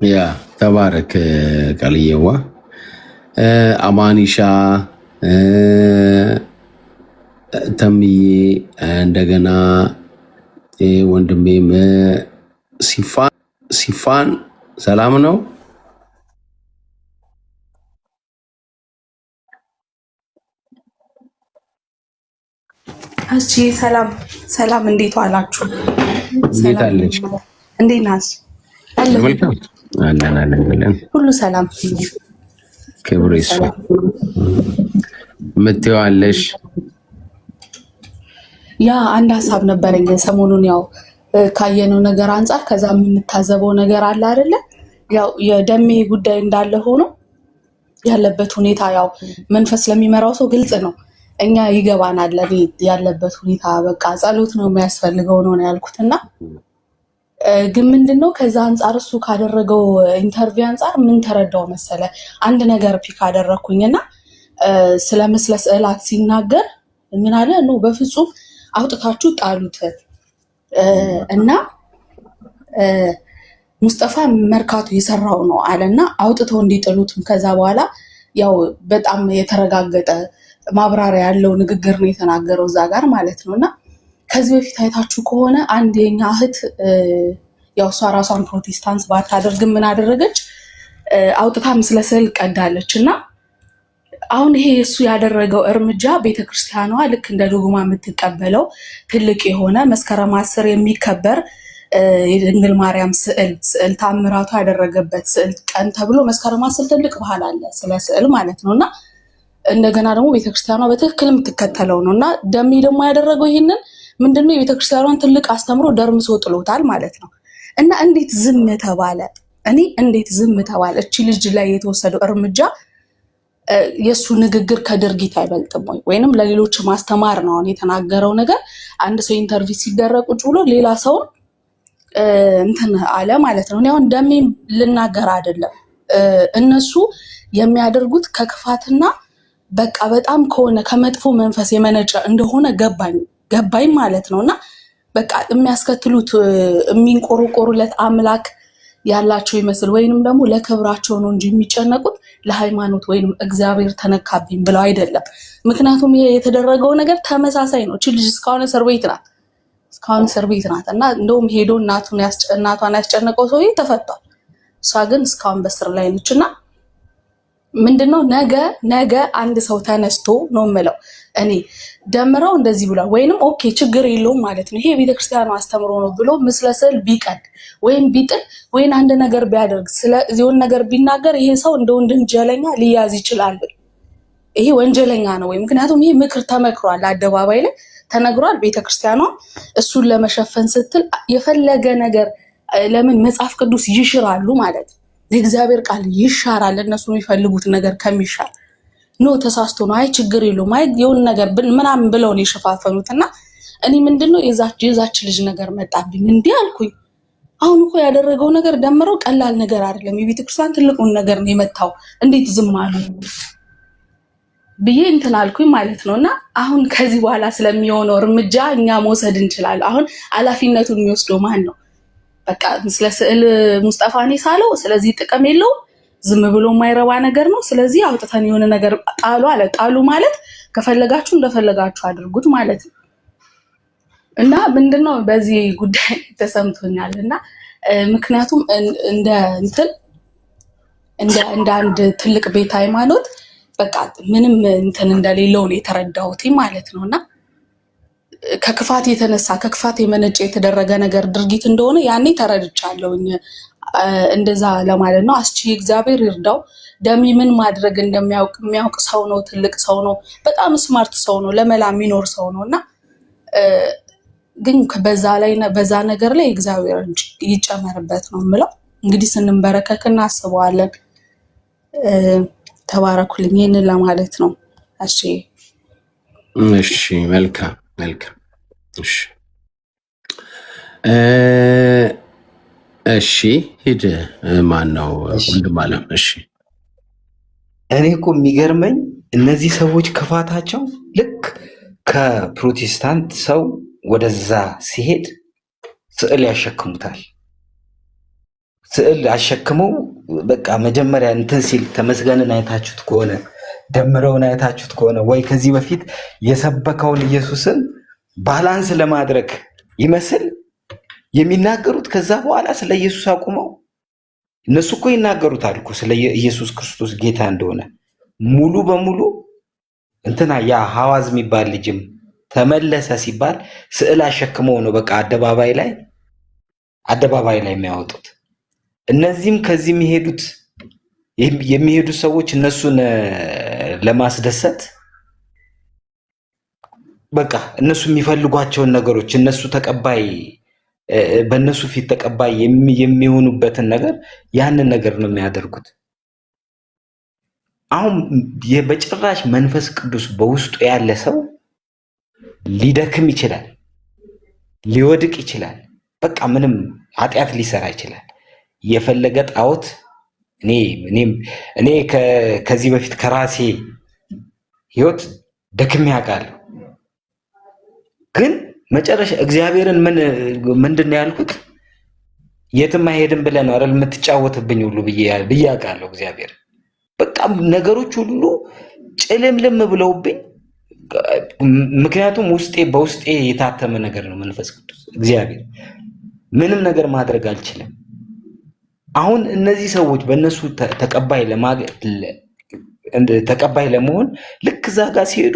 ያ ተባረክ ቃልየዋ አማኒሻ ተምዬ እንደገና ወንድሜም ሲፋን ሰላም ነው። እሺ ሰላም ሰላም፣ እንዴት ዋላችሁ? እንዴት አለች? እንዴት ናት? አለን መልካም አለን ብለን ሁሉ ሰላም፣ ክብር ይስፋ። ምትዋለሽ? ያ አንድ ሀሳብ ነበረኝ ሰሞኑን ያው ካየነው ነገር አንጻር ከዛ የምንታዘበው ነገር አለ አይደለ? ያው የደሜ ጉዳይ እንዳለ ሆኖ ያለበት ሁኔታ ያው መንፈስ ለሚመራው ሰው ግልጽ ነው። እኛ ይገባናል ያለበት ሁኔታ በቃ ጸሎት ነው የሚያስፈልገው ነው ያልኩትና ግን ምንድነው ከዛ አንጻር እሱ ካደረገው ኢንተርቪው አንጻር ምን ተረዳው መሰለ አንድ ነገር ፒክ አደረኩኝና ስለ ምስለ ስዕላት ሲናገር ምን አለ ነው በፍጹም አውጥታችሁ ጣሉት እና ሙስጠፋ መርካቶ የሰራው ነው አለና አውጥተው እንዲጥሉትም ከዛ በኋላ ያው በጣም የተረጋገጠ ማብራሪያ ያለው ንግግር ነው የተናገረው እዛ ጋር ማለት ነውና ከዚህ በፊት አይታችሁ ከሆነ አንድ የኛ እህት ያው እሷ ራሷን ፕሮቴስታንት ባታደርግም ምን አደረገች አውጥታ ምስለ ስዕል ቀዳለችና አሁን ይሄ እሱ ያደረገው እርምጃ ቤተክርስቲያኗ ልክ እንደ ዶግማ የምትቀበለው ትልቅ የሆነ መስከረም 10 የሚከበር የድንግል ማርያም ስዕል ታምራቷ ያደረገበት ስዕል ቀን ተብሎ መስከረም 10 ትልቅ ባህል አለ ስለ ስዕል ማለት ነውና እንደገና ደግሞ ቤተክርስቲያኗ በትክክል የምትከተለው ነውና ደሜ ደግሞ ያደረገው ይሄንን ምንድነው የቤተክርስቲያኗን ትልቅ አስተምሮ ደርምሶ ጥሎታል ማለት ነው። እና እንዴት ዝም ተባለ? እኔ እንዴት ዝም ተባለ? እቺ ልጅ ላይ የተወሰደው እርምጃ የሱ ንግግር ከድርጊት አይበልጥም ወይ? ወይንም ለሌሎች ማስተማር ነው የተናገረው ነገር። አንድ ሰው ኢንተርቪው ሲደረግ ቁጭ ብሎ ሌላ ሰው እንትን አለ ማለት ነው። አሁን ደሜ ልናገር አይደለም እነሱ የሚያደርጉት ከክፋትና በቃ በጣም ከሆነ ከመጥፎ መንፈስ የመነጨ እንደሆነ ገባኝ ማለት ነውና በቃ የሚያስከትሉት የሚንቆረቆሩለት አምላክ ያላቸው ይመስል ወይንም ደግሞ ለክብራቸው ነው እንጂ የሚጨነቁት ለሃይማኖት ወይንም እግዚአብሔር ተነካብኝ ብለው አይደለም። ምክንያቱም ይሄ የተደረገው ነገር ተመሳሳይ ነው። እቺ ልጅ እስካሁን እስር ቤት ናት እና እንደውም ሄዶ እናቷን ያስጨነቀው ሰውዬ ተፈቷል። እሷ ግን እስካሁን በስር ላይ ነችና ምንድነው ነገ አንድ ሰው ተነስቶ ነው የምለው እኔ ደምረው እንደዚህ ብሏል ወይንም ኦኬ ችግር የለውም ማለት ነው ይሄ ቤተክርስቲያኑ አስተምሮ ነው ብሎ ምስለ ስዕል ቢቀድ ወይም ቢጥል ወይን አንድ ነገር ቢያደርግ ስለዚሁን ነገር ቢናገር ይሄ ሰው እንደ ወንጀለኛ ሊያዝ ይችላል። ይሄ ወንጀለኛ ነው ወይ? ምክንያቱም ይሄ ምክር ተመክሯል፣ አደባባይ ላይ ተነግሯል። ቤተክርስቲያኗ እሱን ለመሸፈን ስትል የፈለገ ነገር ለምን መጽሐፍ ቅዱስ ይሽራሉ ማለት የእግዚአብሔር ቃል ይሻራል እነሱ የሚፈልጉት ነገር ከሚሻር ኖ ተሳስቶ ነው አይ ችግር የለውም አይ የሆነ ነገር ምናምን ብለው ነው የሸፋፈኑትና እኔ ምንድነው የዛች ልጅ ነገር መጣብኝ እንዴ አልኩኝ። አሁን እኮ ያደረገው ነገር ደምረው ቀላል ነገር አይደለም። የቤተክርስቲያን ትልቁን ነገር ነው የመታው። እንዴት ዝም አሉ ብዬ እንትን አልኩኝ ማለት ነውና አሁን ከዚህ በኋላ ስለሚሆነው እርምጃ እኛ መውሰድ እንችላለን። አሁን ኃላፊነቱን የሚወስደው ማን ነው? በቃ ምስለ ስዕል ሙስጠፋኔ ሳለው ስለዚህ ጥቅም የለውም ዝም ብሎ የማይረባ ነገር ነው። ስለዚህ አውጥተን የሆነ ነገር ጣሉ አለ። ጣሉ ማለት ከፈለጋችሁ እንደፈለጋችሁ አድርጉት ማለት ነው። እና ምንድነው በዚህ ጉዳይ ተሰምቶኛልና ምክንያቱም እንደ አንድ ትልቅ ቤት ሃይማኖት በቃ ምንም እንትን እንደሌለው ነው የተረዳሁት ማለት ነውና ከክፋት የተነሳ ከክፋት የመነጨ የተደረገ ነገር ድርጊት እንደሆነ ያኔ ተረድቻለሁኝ። እንደዛ ለማለት ነው። አስቺ እግዚአብሔር ይርዳው። ደሜ ምን ማድረግ እንደሚያውቅ ሰው ነው። ትልቅ ሰው ነው። በጣም ስማርት ሰው ነው። ለመላ የሚኖር ሰው ነውና ግን በዛ ነገር ላይ እግዚአብሔር ይጨመርበት ነው የምለው። እንግዲህ ስንበረከክ እናስበዋለን። ተባረኩልኝ። ይሄንን ለማለት ነው። እሺ መልካም። እሺ ሂድ። ማን ነው ወንድም አለም? እሺ እኔ እኮ የሚገርመኝ እነዚህ ሰዎች ክፋታቸው ልክ ከፕሮቴስታንት ሰው ወደዛ ሲሄድ ስዕል ያሸክሙታል። ስዕል አሸክመው በቃ መጀመሪያ እንትን ሲል ተመስገንን አይታችሁት ከሆነ ደምረውን አይታችሁት ከሆነ ወይ ከዚህ በፊት የሰበከውን ኢየሱስን ባላንስ ለማድረግ ይመስል የሚናገሩት ከዛ በኋላ ስለ ኢየሱስ አቁመው እነሱ እኮ ይናገሩታል እኮ ስለ ኢየሱስ ክርስቶስ ጌታ እንደሆነ ሙሉ በሙሉ እንትና ያ ሐዋዝ የሚባል ልጅም ተመለሰ ሲባል ስዕል አሸክመው ነው በቃ አደባባይ ላይ የሚያወጡት። እነዚህም ከዚህ የሚሄዱት ሰዎች እነሱን ለማስደሰት በቃ እነሱ የሚፈልጓቸውን ነገሮች በእነሱ ፊት ተቀባይ የሚሆኑበትን ነገር ያንን ነገር ነው የሚያደርጉት። አሁን በጭራሽ መንፈስ ቅዱስ በውስጡ ያለ ሰው ሊደክም ይችላል፣ ሊወድቅ ይችላል። በቃ ምንም ኃጢአት ሊሰራ ይችላል። የፈለገ ጣዖት እኔ ከዚህ በፊት ከራሴ ህይወት ደክሜ አውቃለሁ። ግን መጨረሻ እግዚአብሔርን ምንድን ነው ያልኩት? የትም አይሄድም ብለህ ነው አይደል የምትጫወትብኝ ሁሉ ብዬ አውቃለሁ። እግዚአብሔር በቃ ነገሮች ሁሉ ጭልምልም ብለውብኝ፣ ምክንያቱም በውስጤ የታተመ ነገር ነው መንፈስ ቅዱስ። እግዚአብሔር ምንም ነገር ማድረግ አልችልም። አሁን እነዚህ ሰዎች በእነሱ ተቀባይ ለመሆን ልክ እዛ ጋር ሲሄዱ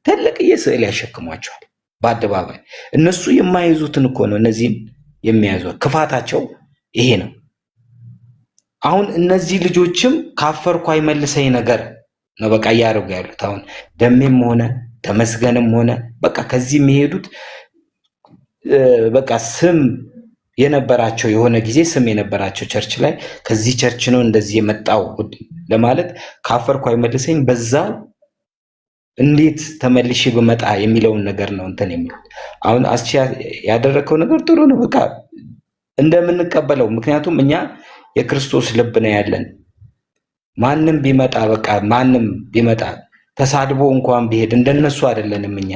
ትልቅዬ ስዕል ያሸክሟቸዋል በአደባባይ። እነሱ የማይዙትን እኮ ነው እነዚህም የሚያዙት። ክፋታቸው ይሄ ነው። አሁን እነዚህ ልጆችም ካፈርኩ አይመልሰኝ ነገር ነው በቃ እያደረጉ ያሉት። አሁን ደሜም ሆነ ተመስገንም ሆነ በቃ ከዚህ የሚሄዱት በቃ ስም የነበራቸው የሆነ ጊዜ ስም የነበራቸው ቸርች ላይ ከዚህ ቸርች ነው እንደዚህ የመጣው ለማለት ካፈርኩ አይመልሰኝ በዛው እንዴት ተመልሼ ብመጣ የሚለውን ነገር ነው እንትን የሚሉት። አሁን ያደረከው ነገር ጥሩ ነው በቃ እንደምንቀበለው። ምክንያቱም እኛ የክርስቶስ ልብ ነው ያለን። ማንም ቢመጣ ተሳድቦ እንኳን ቢሄድ እንደነሱ አይደለንም። እኛ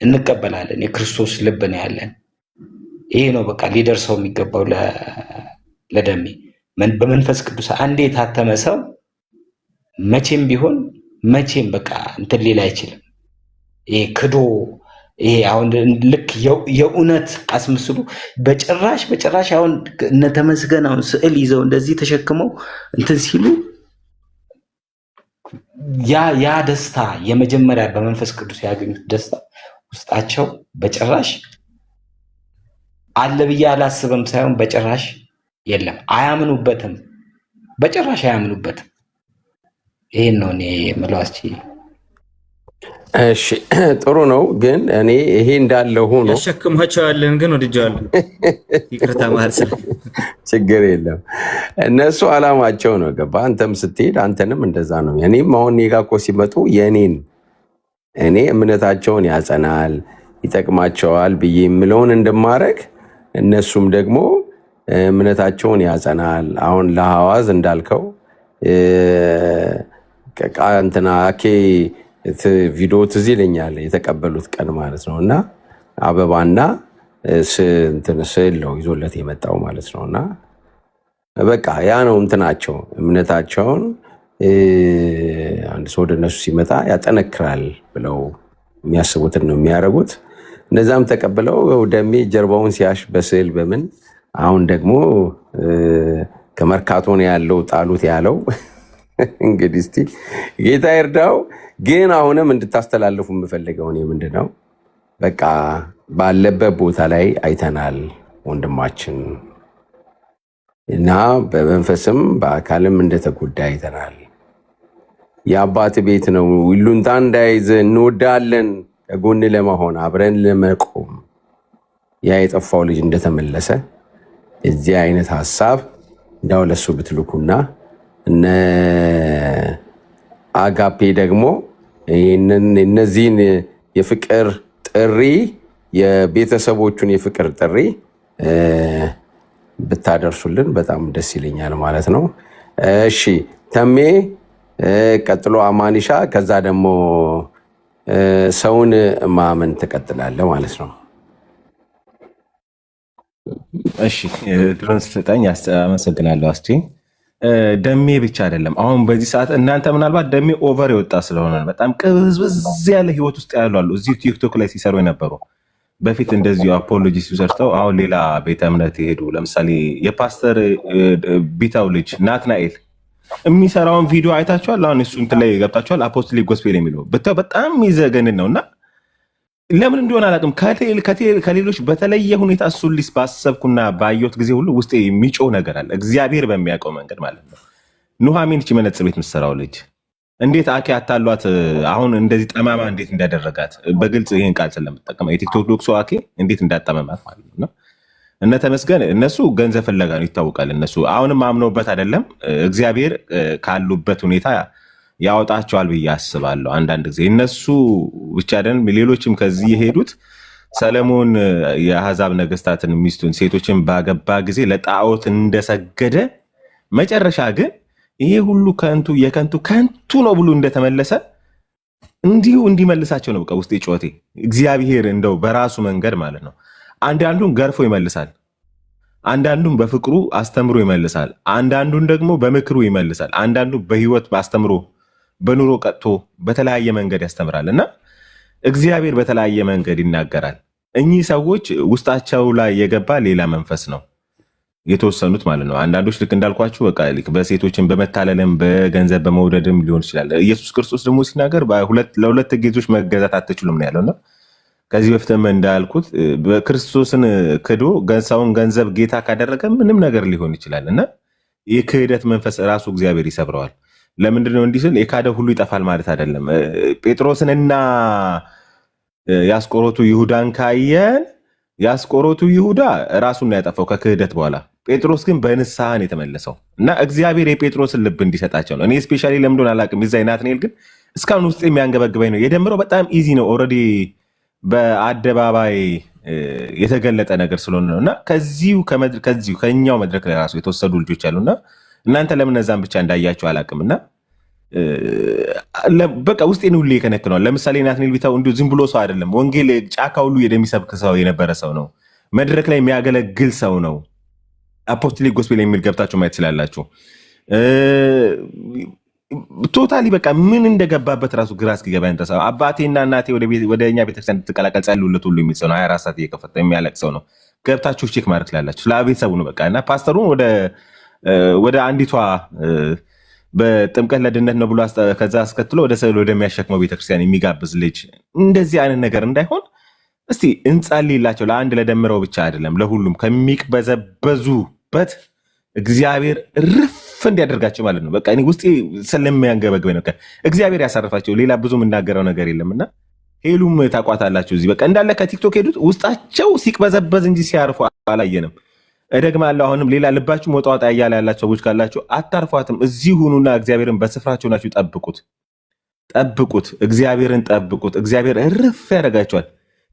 እንቀበላለን። የክርስቶስ ልብ ነው ያለን። ይሄ ነው በቃ ሊደርሰው የሚገባው ለደሜ። በመንፈስ ቅዱስ አንዴ የታተመ ሰው መቼም በቃ እንትን ሊል አይችልም። ይሄ ክዶ ይሄ አሁን ልክ የእውነት አስመስሉ በጭራሽ አሁን እነ ተመስገን አሁን ስዕል ይዘው እንደዚህ ተሸክመው እንትን ሲሉ ያ ደስታ የመጀመሪያ በመንፈስ ቅዱስ ያገኙት ደስታ ውስጣቸው በጭራሽ አለ ብዬ አላስብም ሳይሆን በጭራሽ የለም። አያምኑበትም፣ በጭራሽ አያምኑበትም። ይሄን ነው እኔ የምለው። እሺ ጥሩ ነው። ግን እኔ ይሄ እንዳለ ሆኖ ያሸክማቸዋለን። ግን ወድጃለሁ። ይቅርታ ማለት ችግር የለም። እነሱ አላማቸው ነው ገባ። አንተም ስትሄድ አንተንም እንደዛ ነው። እኔም አሁን እኔ ጋ እኮ ሲመጡ እኔ እምነታቸውን ያጸናል ይጠቅማቸዋል ብዬ የምለውን እንደማረግ እነሱም ደግሞ እምነታቸውን ያጸናል። አሁን ለሐዋዝ እንዳልከው እንትና ቪዲዮ ትዝ ይለኛል የተቀበሉት ቀን ማለት ነው። እና አበባና ስዕል ነው ይዞለት የመጣው ማለት ነው። እና በቃ ያ ነው እንትናቸው እምነታቸውን አንድ ሰው ወደ እነሱ ሲመጣ ያጠነክራል ብለው የሚያስቡትን ነው የሚያደርጉት። እነዛም ተቀብለው ደሜ ጀርባውን ሲያሽ በስዕል በምን አሁን ደግሞ ከመርካቶ ነው ያለው ጣሉት ያለው እንግዲህ እስቲ ጌታ ይርዳው። ግን አሁንም እንድታስተላልፉ የምፈልገው እኔ ምንድነው በቃ ባለበት ቦታ ላይ አይተናል ወንድማችን እና በመንፈስም በአካልም እንደተጎዳ አይተናል። የአባት ቤት ነው፣ ይሉንታ እንዳይዝ እንወዳለን፣ ከጎን ለመሆን አብረን ለመቆም ያ የጠፋው ልጅ እንደተመለሰ እዚህ አይነት ሀሳብ እንዳው ለሱ ብትልኩና እነ አጋፔ ደግሞ እነዚህን የፍቅር ጥሪ የቤተሰቦቹን የፍቅር ጥሪ ብታደርሱልን በጣም ደስ ይለኛል ማለት ነው። እሺ ተሜ፣ ቀጥሎ አማኒሻ፣ ከዛ ደግሞ ሰውን ማመን ትቀጥላለህ ማለት ነው። እሺ ድሮን ስለጠኝ አመሰግናለሁ። አስቼ ደሜ ብቻ አይደለም አሁን በዚህ ሰዓት እናንተ ምናልባት ደሜ ኦቨር የወጣ ስለሆነ በጣም ቅዝብዝ ያለ ህይወት ውስጥ ያሉ አሉ። እዚሁ ቲክቶክ ላይ ሲሰሩ የነበሩ በፊት እንደዚሁ አፖሎጂ ሲሰርተው አሁን ሌላ ቤተ እምነት የሄዱ ለምሳሌ የፓስተር ቢታው ልጅ ናትናኤል የሚሰራውን ቪዲዮ አይታችኋል? አሁን እሱ እንትን ላይ ገብታችኋል? አፖስቶሊክ ጎስፔል የሚለው ብታው በጣም ይዘገንን ነውና ለምን እንደሆነ አላውቅም። ከሌሎች በተለየ ሁኔታ እሱን ሊስ ባሰብኩና ባየሁት ጊዜ ሁሉ ውስጤ የሚጮህ ነገር አለ። እግዚአብሔር በሚያውቀው መንገድ ማለት ነው። ኑሐሚን እቺ መነጽር ቤት የምትሰራው ልጅ እንዴት አኬ አታሏት አሁን እንደዚህ ጠማማ እንዴት እንዳደረጋት በግልጽ ይህን ቃል ስለምጠቀም የቲክቶክ ዶክሶ አኬ እንዴት እንዳጠመማት ማለት ነው። እነ ተመስገን እነሱ ገንዘብ ፍለጋ ነው ይታወቃል። እነሱ አሁንም አምነውበት አይደለም። እግዚአብሔር ካሉበት ሁኔታ ያወጣቸዋል ብዬ አስባለሁ። አንዳንድ ጊዜ እነሱ ብቻ አይደለም ሌሎችም ከዚህ የሄዱት ሰለሞን የአሕዛብ ነገስታትን ሚስቱን ሴቶችን ባገባ ጊዜ ለጣዖት እንደሰገደ መጨረሻ ግን ይሄ ሁሉ ከንቱ ነው ብሎ እንደተመለሰ እንዲሁ እንዲመልሳቸው ነው በቃ ውስጤ ጮቴ። እግዚአብሔር እንደው በራሱ መንገድ ማለት ነው አንዳንዱን ገርፎ ይመልሳል፣ አንዳንዱን በፍቅሩ አስተምሮ ይመልሳል፣ አንዳንዱን ደግሞ በምክሩ ይመልሳል፣ አንዳንዱ በህይወት አስተምሮ በኑሮ ቀጥቶ በተለያየ መንገድ ያስተምራል እና እግዚአብሔር በተለያየ መንገድ ይናገራል። እኚህ ሰዎች ውስጣቸው ላይ የገባ ሌላ መንፈስ ነው የተወሰኑት ማለት ነው። አንዳንዶች ልክ እንዳልኳችሁ በቃ በሴቶችን በመታለልም በገንዘብ በመውደድም ሊሆን ይችላል። ኢየሱስ ክርስቶስ ደግሞ ሲናገር ለሁለት ጌቶች መገዛት አትችሉም ነው ያለውና ከዚህ በፊትም እንዳልኩት ክርስቶስን ክዶ ሰውን ገንዘብ ጌታ ካደረገ ምንም ነገር ሊሆን ይችላል እና የክህደት መንፈስ ራሱ እግዚአብሔር ይሰብረዋል። ለምንድነው እንዲህ ስል የካደ ሁሉ ይጠፋል ማለት አይደለም። ጴጥሮስንና የአስቆሮቱ ይሁዳን ካየን የአስቆሮቱ ይሁዳ ራሱን ነው ያጠፋው ከክህደት በኋላ። ጴጥሮስ ግን በንስሐን የተመለሰው እና እግዚአብሔር የጴጥሮስን ልብ እንዲሰጣቸው ነው። እኔ ስፔሻሊ ለምንድን አላውቅም። የዛ ናትናኤል ግን እስካሁን ውስጥ የሚያንገበግበኝ ነው። የደምረው በጣም ኢዚ ነው። ኦልሬዲ በአደባባይ የተገለጠ ነገር ስለሆነ ነው እና ከዚሁ ከኛው መድረክ ላይ ራሱ የተወሰዱ ልጆች አሉና እናንተ ለምን እነዛን ብቻ እንዳያቸው አላውቅም እና በቃ ውስጤን ሁሌ የከነክነዋል። ለምሳሌ ናትናኤል ቢታው እንዲሁ ዝም ብሎ ሰው አይደለም። ወንጌል ጫካ ሁሉ የሚሰብክ ሰው የነበረ ሰው ነው። መድረክ ላይ የሚያገለግል ሰው ነው። አፖስቶሊክ ጎስፔል የሚል ገብታችሁ ማየት ስላላችሁ ቶታሊ በቃ ምን እንደገባበት ራሱ ግራ እስኪገባኝ ድረስ አባቴና እናቴ ወደ እኛ ቤተክርስቲያን እንድትቀላቀል ጸልዩለት ሁሉ የሚል ሰው ነው። 24 ሰዓት እየከፈተ የሚያለቅ ሰው ነው። ገብታችሁ ቼክ ማድረግ ስላላችሁ ለቤተሰቡ ነው በቃ እና ፓስተሩን ወደ አንዲቷ በጥምቀት ለድነት ነው ብሎ ከዛ አስከትሎ ወደ ስዕል ወደሚያሸክመው ቤተክርስቲያን የሚጋብዝ ልጅ እንደዚህ አይነት ነገር እንዳይሆን እስቲ እንጸልይላቸው። ለአንድ ለደምረው ብቻ አይደለም ለሁሉም ከሚቅበዘበዙበት እግዚአብሔር ርፍ እንዲያደርጋቸው ማለት ነው። በቃ እኔ ውስጤ ስለሚያንገበግበኝ ነው። እግዚአብሔር ያሳርፋቸው። ሌላ ብዙ የምናገረው ነገር የለምና ሄሉም ታቋታላችሁ። እዚህ በቃ እንዳለ ከቲክቶክ ሄዱት ውስጣቸው ሲቅበዘበዝ እንጂ ሲያርፉ አላየንም። እደግማለሁ አሁንም ሌላ ልባችሁ ሞጣዋጣ እያለ ያላችሁ ሰዎች ካላችሁ አታርፏትም። እዚህ ሁኑና እግዚአብሔርን በስፍራችሁ ናችሁ ጠብቁት። እግዚአብሔርን ጠብቁት። እግዚአብሔር እርፍ ያደርጋችኋል።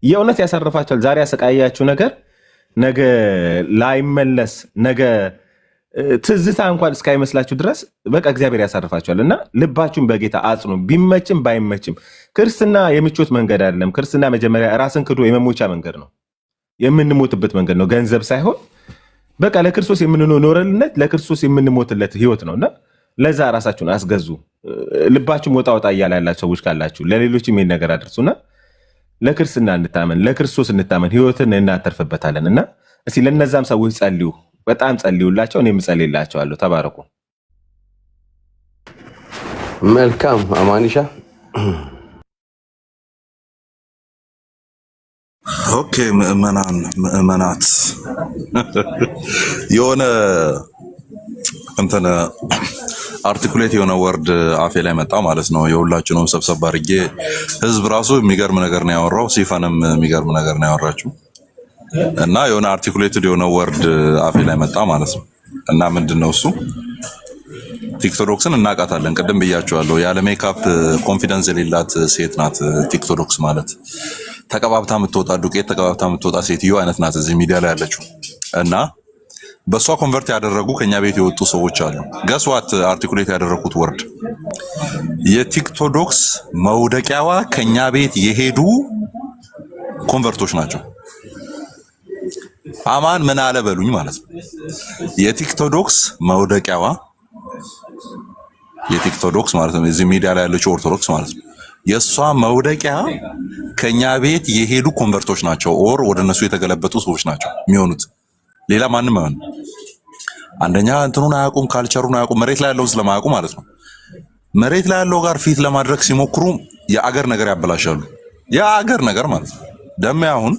የእውነት ያሳርፋችኋል። ዛሬ ያሰቃያችሁ ነገር ነገ ላይመለስ ነገ ትዝታ እንኳን እስካይመስላችሁ ድረስ በቃ እግዚአብሔር ያሳርፋችኋል እና ልባችሁን በጌታ አጽኑ። ቢመችም ባይመችም ክርስትና የምቾት መንገድ አይደለም። ክርስትና መጀመሪያ ራስን ክዶ የመሞቻ መንገድ ነው። የምንሞትበት መንገድ ነው። ገንዘብ ሳይሆን በቃ ለክርስቶስ የምንኖረልነት ለክርስቶስ የምንሞትለት ህይወት ነውና ለዛ ራሳችሁን አስገዙ። ልባችሁ ወጣ እያለ ያላችሁ ሰዎች ካላችሁ ለሌሎችም ይሄን ነገር አድርሱና ለክርስትና እንታመን፣ ለክርስቶስ እንታመን፣ ህይወትን እናተርፍበታለን እና እስቲ ለነዛም ሰዎች ጸልዩ፣ በጣም ጸልዩላቸው። እኔም ጸልይላቸዋለሁ። ተባረኩ። መልካም አማኒሻ። ኦኬ ምዕመናት የሆነ እንትን አርቲኩሌት የሆነ ወርድ አፌ ላይ መጣ ማለት ነው። የሁላችንም ሰብሰብ አድርጌ ህዝብ ራሱ የሚገርም ነገር ነው ያወራው፣ ሲፈንም የሚገርም ነገር ነው ያወራችው እና የሆነ አርቲኩሌትድ የሆነ ወርድ አፌ ላይ መጣ ማለት ነው። እና ምንድነው እሱ? ቲክቶዶክስን እናውቃታለን። ቅድም ብያቸዋለሁ። ያለ ሜካፕ ኮንፊደንስ የሌላት ሴት ናት ቲክቶዶክስ ማለት። ተቀባብታ የምትወጣ ዱቄት ተቀባብታ የምትወጣ ሴትዮ አይነት ናት እዚህ ሚዲያ ላይ ያለችው። እና በእሷ ኮንቨርት ያደረጉ ከኛ ቤት የወጡ ሰዎች አሉ። ገስዋት አርቲኩሌት ያደረጉት ወርድ የቲክቶዶክስ መውደቂያዋ ከኛ ቤት የሄዱ ኮንቨርቶች ናቸው። አማን ምን አለ በሉኝ ማለት ነው። የቲክቶዶክስ መውደቂያዋ የቲክቶዶክስ ማለት ነው እዚህ ሚዲያ ላይ ያለችው ኦርቶዶክስ ማለት ነው። የሷ መውደቂያ ከኛ ቤት የሄዱ ኮንቨርቶች ናቸው። ኦር ወደ እነሱ የተገለበጡ ሰዎች ናቸው የሚሆኑት። ሌላ ማንም አይሆን። አንደኛ እንትኑን አያውቁም፣ ካልቸሩን አያውቁም፣ መሬት ላይ ያለውን ስለማያውቁ ማለት ነው። መሬት ላይ ያለው ጋር ፊት ለማድረግ ሲሞክሩ የአገር ነገር ያበላሻሉ። የአገር ነገር ማለት ነው። ደሜ አሁን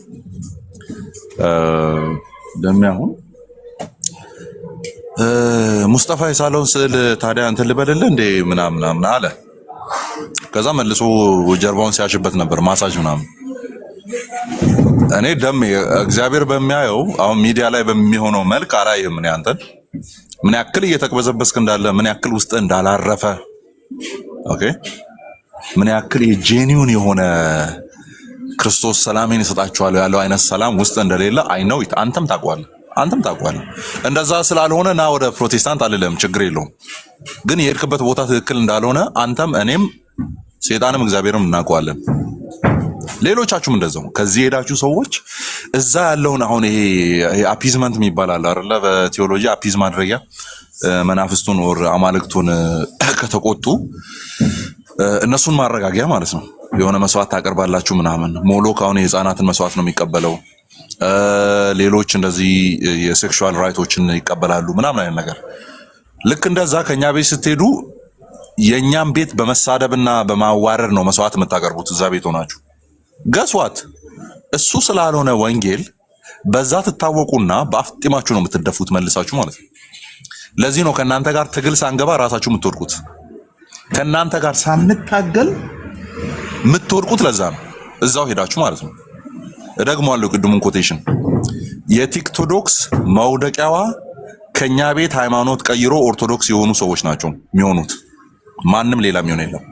ሙስጠፋ የሳለውን ስዕል ታዲያ እንትን ልበልልህ እንዴ ምናምን አለ። ከዛ መልሶ ጀርባውን ሲያሽበት ነበር ማሳጅ ምናምን። እኔ ደሜ እግዚአብሔር በሚያየው አሁን ሚዲያ ላይ በሚሆነው መልክ አላየህም። እኔ አንተን ምን ያክል እየተቅበዘበስክ እንዳለ ምን ያክል ውስጥ እንዳላረፈ ኦኬ፣ ምን ያክል የጄኒውን የሆነ ክርስቶስ ሰላሜን ይሰጣችኋል ያለው አይነት ሰላም ውስጥ እንደሌለ አይ ነው አንተም ታውቀዋለህ። እንደዛ ስላልሆነ ና ወደ ፕሮቴስታንት አልልም፣ ችግር የለውም። ግን የሄድክበት ቦታ ትክክል እንዳልሆነ አንተም እኔም ሰይጣንም እግዚአብሔርም እናውቀዋለን። ሌሎቻችሁም እንደዛው ከዚህ ሄዳችሁ ሰዎች እዛ ያለውን አሁን ይሄ አፒዝመንት የሚባል አለ አይደለ? በቴዎሎጂ አፒዝ ማድረጊያ መናፍስቱን ወር አማልክቱን ከተቆጡ እነሱን ማረጋጊያ ማለት ነው። የሆነ መስዋዕት ታቀርባላችሁ ምናምን። ሞሎክ አሁን የህፃናትን መስዋዕት ነው የሚቀበለው። ሌሎች እንደዚህ የሴክሹዋል ራይቶችን ይቀበላሉ ምናምን አይነት ነገር። ልክ እንደዛ ከኛ ቤት ስትሄዱ የኛም ቤት በመሳደብና በማዋረድ ነው መስዋዕት የምታቀርቡት እዛ ቤት ሆናችሁ። ገስዋት እሱ ስላልሆነ ወንጌል በዛ ትታወቁና በአፍጢማችሁ ነው የምትደፉት መልሳችሁ ማለት ነው። ለዚህ ነው ከናንተ ጋር ትግል ሳንገባ ራሳችሁ የምትወድቁት። ከናንተ ጋር ሳንታገል የምትወድቁት ለዛ ነው። እዛው ሄዳችሁ ማለት ነው። እደግመዋለሁ ቅድሙን ኮቴሽን የቲክቶዶክስ መውደቂያዋ ከኛ ቤት ሃይማኖት ቀይሮ ኦርቶዶክስ የሆኑ ሰዎች ናቸው የሚሆኑት። ማንም ሌላ የሚሆን የለም።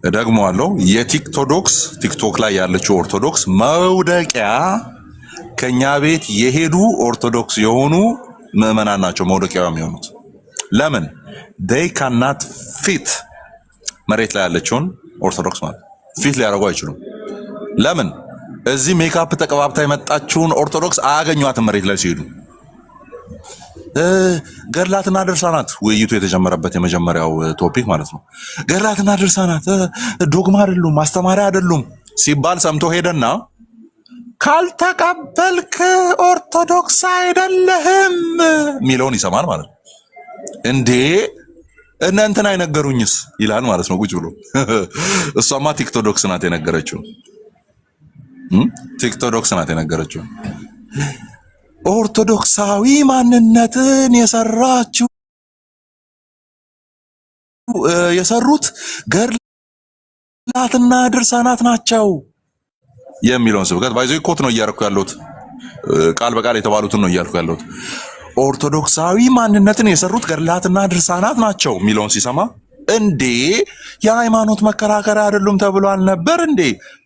እደግመዋለሁ የቲክቶዶክስ ቲክቶክ ላይ ያለችው ኦርቶዶክስ መውደቂያ ከኛ ቤት የሄዱ ኦርቶዶክስ የሆኑ ምዕመናን ናቸው መውደቂያዋ የሚሆኑት። ለምን they cannot fit መሬት ላይ ያለችውን ኦርቶዶክስ ማለት ፊት ሊያደርጉ አይችሉም። ለምን እዚህ ሜካፕ ተቀባብታ የመጣችውን ኦርቶዶክስ አያገኟትም መሬት ላይ ሲሄዱ። ገድላትና ድርሳናት ውይይቱ የተጀመረበት የመጀመሪያው ቶፒክ ማለት ነው። ገድላትና ድርሳናት ዶግማ አይደሉም ማስተማሪያ አይደሉም ሲባል ሰምቶ ሄደና ካልተቀበልክ ኦርቶዶክስ አይደለህም ሚለውን ይሰማል ማለት ነው። እንዴ እናንተን አይነገሩኝስ ይላል ማለት ነው ቁጭ ብሎ። እሷማ ቲክቶዶክስ ናት የነገረችው። ቲክቶዶክስ ናት የነገረችው። ኦርቶዶክሳዊ ማንነትን የሰሩት ገድላትና ድርሳናት ናቸው የሚለውን ስብከት ባይዞ ኮት ነው እያደረኩ ያለሁት። ቃል በቃል የተባሉትን ነው እያልኩ ያለሁት። ኦርቶዶክሳዊ ማንነትን የሰሩት ገድላትና ድርሳናት ናቸው የሚለውን ሲሰማ እንዴ የሃይማኖት መከራከሪያ አይደሉም ተብሏል ነበር እንዴ?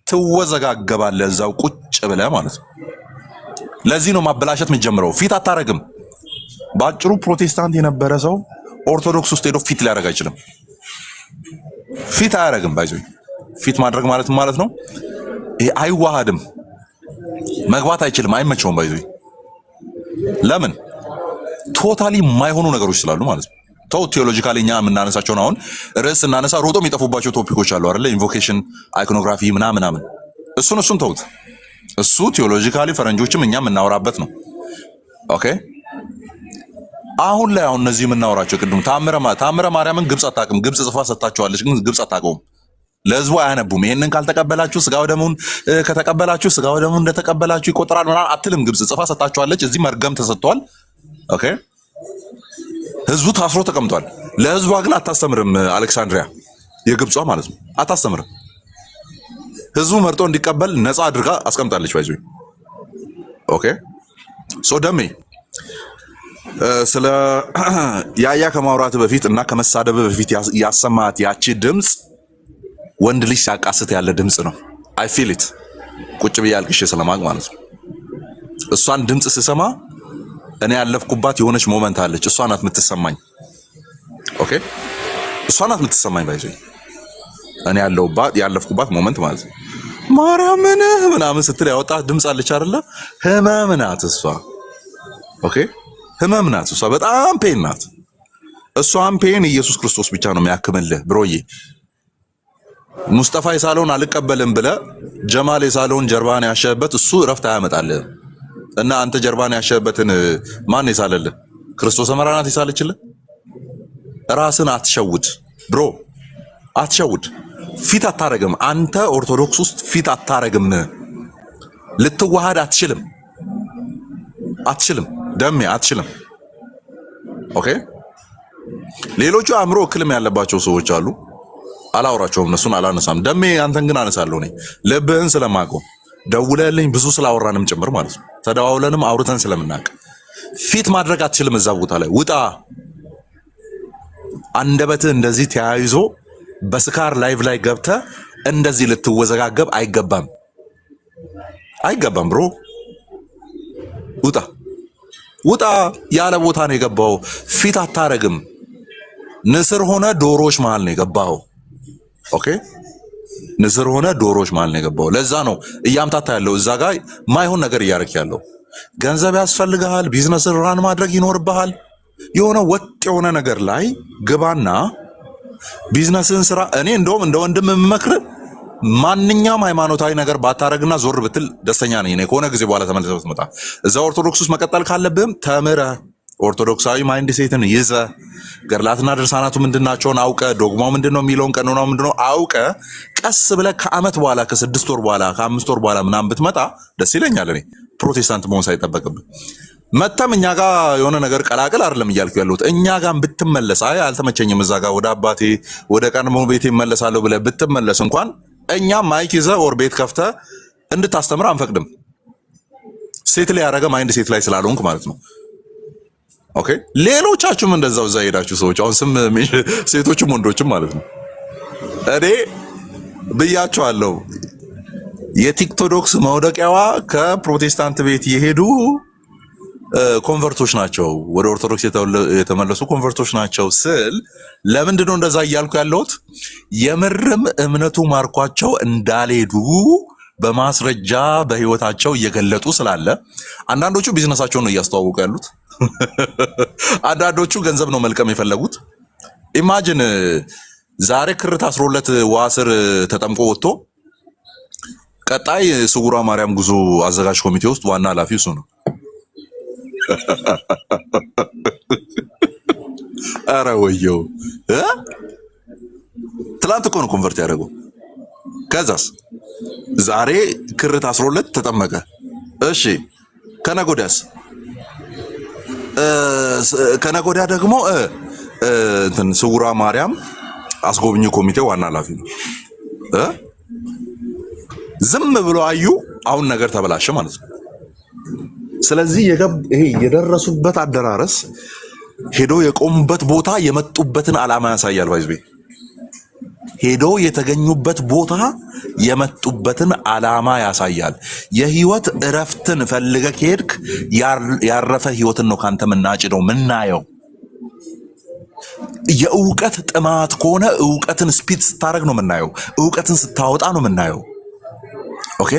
ትወዘጋገባለህ እዛው ቁጭ ብለህ ማለት ነው። ለዚህ ነው ማበላሸት የምትጀምረው። ፊት አታረግም። ባጭሩ ፕሮቴስታንት የነበረ ሰው ኦርቶዶክስ ውስጥ ሄዶ ፊት ሊያደርግ አይችልም። ፊት አያረግም። ባይዞ ፊት ማድረግ ማለት ነው ይሄ አይዋሃድም። መግባት አይችልም፣ አይመቸውም። ባይዞ ለምን ቶታሊ የማይሆኑ ነገሮች ስላሉ ማለት ነው። ተው ቴዎሎጂካሊ እኛ የምናነሳቸውን አሁን ርዕስ እናነሳ ሮጦ የሚጠፉባቸው ቶፒኮች አሉ አይደለ? ኢንቮኬሽን፣ አይኮኖግራፊ ምናምን እሱን ተውት። እሱ ቴዎሎጂካሊ ፈረንጆችም እኛ የምናወራበት ነው። ኦኬ አሁን እነዚህ የምናወራቸው ቅድም ታምረ ማርያምን ግብጽ አታውቅም። ግብጽ ጽፋ ሰጣቸዋለች፣ ግን ግብጽ አታውቀውም። ለህዝቡ አያነቡም። ይሄንን ካልተቀበላችሁ ስጋው ደሙን ከተቀበላችሁ ስጋው ደሙን እንደተቀበላችሁ ይቆጠራል ምናምን አትልም። ግብጽ ጽፋ ሰጣቸዋለች። እዚህ መርገም ተሰጥቷል። ኦኬ ህዝቡ ታስሮ ተቀምጧል። ለህዝቧ ግን አታስተምርም። አሌክሳንድሪያ የግብጿ ማለት ነው አታስተምርም። ህዝቡ መርጦ እንዲቀበል ነፃ አድርጋ አስቀምጣለች። ባይዙ ኦኬ ሶ ደሜ ስለ ያያ ከማውራት በፊት እና ከመሳደብ በፊት ያሰማት ያቺ ድምጽ ወንድ ልጅ ሲያቃስት ያለ ድምጽ ነው። አይ ፊል ኢት ቁጭ ብዬ አልቅሼ ስለማቅ ማለት ነው። እሷን ድምጽ ስሰማ እኔ ያለፍኩባት የሆነች ሞመንት አለች። እሷ ናት የምትሰማኝ። ኦኬ እሷ ናት የምትሰማኝ። ባይዞ እኔ ያለፍኩባት ሞመንት ማለት ነው። ማርያምን ምናምን ስትል ያወጣት ድምጽ አለች አይደለ? ህመም ናት እሷ። ኦኬ ህመም ናት እሷ። በጣም ፔን ናት። እሷን ፔን ኢየሱስ ክርስቶስ ብቻ ነው የሚያክምልህ ብሮዬ። ሙስጠፋ የሳለውን አልቀበልም ብለህ ጀማል የሳለውን ጀርባን ያሸበት እሱ እረፍት አያመጣልህ። እና አንተ ጀርባን ያሸበትን ማን የሳለልህ? ክርስቶስ ሰመራ ናት የሳለችልህ። ራስን አትሸውድ ብሮ፣ አትሸውድ። ፊት አታረግም። አንተ ኦርቶዶክስ ውስጥ ፊት አታረግም። ልትዋሃድ አትችልም። ደሜ አትችልም። ኦኬ። ሌሎቹ አእምሮ እክልም ያለባቸው ሰዎች አሉ። አላወራቸውም፣ እነሱን አላነሳም። ደሜ አንተን ግን አነሳለሁ። እኔ ልብህን ስለማውቀው ደውለልኝ ብዙ ስላወራንም ጭምር ማለት ነው። ተደዋውለንም አውርተን ስለምናውቅ ፊት ማድረግ አትችልም። እዛ ቦታ ላይ ውጣ። አንደበትህ እንደዚህ ተያይዞ በስካር ላይቭ ላይ ገብተህ እንደዚህ ልትወዘጋገብ አይገባም ብሮ። ውጣ። ያለ ቦታ ነው የገባው። ፊት አታረግም። ንስር ሆነ ዶሮዎች መሃል ነው የገባው። ኦኬ፣ ንስር ሆነ ዶሮዎች መሃል ነው የገባው። ለዛ ነው እያምታታ ያለው። እዛ ጋር ማይሆን ነገር እያረክ ያለው። ገንዘብ ያስፈልግሃል። ቢዝነስ ራን ማድረግ ይኖርብሃል። የሆነ ወጥ የሆነ ነገር ላይ ግባና ቢዝነስን ስራ። እኔ እንደውም እንደ ወንድም የምመክርህ ማንኛውም ሃይማኖታዊ ነገር ባታረግና ዞር ብትል ደስተኛ ነኝ። እኔ ከሆነ ጊዜ በኋላ ተመልሰህ ብትመጣ እዛ ኦርቶዶክስ ውስጥ መቀጠል ካለብህም ተምረህ ኦርቶዶክሳዊ ማይንድ ሴትን ይዘህ ገድላትና ድርሳናቱ ምንድናቸውን አውቀህ ዶግማው ምንድነው የሚለውን ቀኖናው ምንድነው አውቀህ ቀስ ብለህ ከዓመት በኋላ ከ6 ወር በኋላ ከ5 ወር በኋላ ምናምን ብትመጣ ደስ ይለኛል። እኔ ፕሮቴስታንት መሆን ሳይጠበቅብህ መተም እኛ ጋር የሆነ ነገር ቀላቅል አይደለም እያልኩ ያለሁት። እኛ ጋር ብትመለስ አይ አልተመቸኝም እዛ ጋር ወደ አባቴ ወደ ቀድሞ ቤቴ እመለሳለሁ ብለህ ብትመለስ እንኳን እኛ ማይክ ይዘህ ኦር ቤት ከፍተህ እንድታስተምር አንፈቅድም። ሴት ላይ ያደረገ ማይንድ ሴት ላይ ስላልሆንክ ማለት ነው። ኦኬ። ሌሎቻችሁም እንደዛው እዛ ሄዳችሁ ሰዎች አሁን ስም ሴቶችም ወንዶችም ማለት ነው። እኔ ብያችኋለሁ የቲክቶዶክስ መውደቂያዋ ከፕሮቴስታንት ቤት የሄዱ ኮንቨርቶች ናቸው፣ ወደ ኦርቶዶክስ የተመለሱ ኮንቨርቶች ናቸው ስል ለምንድን ነው እንደዛ እያልኩ ያለሁት? የምርም እምነቱ ማርኳቸው እንዳልሄዱ በማስረጃ በህይወታቸው እየገለጡ ስላለ፣ አንዳንዶቹ ቢዝነሳቸውን ነው እያስተዋወቁ ያሉት። አንዳንዶቹ ገንዘብ ነው መልቀም የፈለጉት። ኢማጂን ዛሬ ክር ታስሮለት ውሃ ስር ተጠምቆ ወጥቶ ቀጣይ ስውሯ ማርያም ጉዞ አዘጋጅ ኮሚቴ ውስጥ ዋና ኃላፊ እሱ ነው። አረ ወየው ትላንት እኮ ነው ኮንቨርት ያደረገው። ከዛስ ዛሬ ክር ታስሮለት ተጠመቀ። እሺ ከነጎዳስ ከነጎዳ ደግሞ እንትን ስውሯ ማርያም አስጎብኚ ኮሚቴ ዋና ኃላፊ ነው። ዝም ብሎ አዩ። አሁን ነገር ተበላሸ ማለት ነው። ስለዚህ ይሄ የደረሱበት አደራረስ ሄዶ የቆሙበት ቦታ የመጡበትን ዓላማ ያሳያል። ባይዝቤ ሄዶ የተገኙበት ቦታ የመጡበትን ዓላማ ያሳያል። የህይወት እረፍትን ፈልገህ ከሄድክ ያረፈ ህይወትን ነው ካንተ ምናጭደው ምናየው። የእውቀት ጥማት ከሆነ እውቀትን ስፒድ ስታረግ ነው ምናየው። እውቀትን ስታወጣ ነው ምናየው። ኦኬ።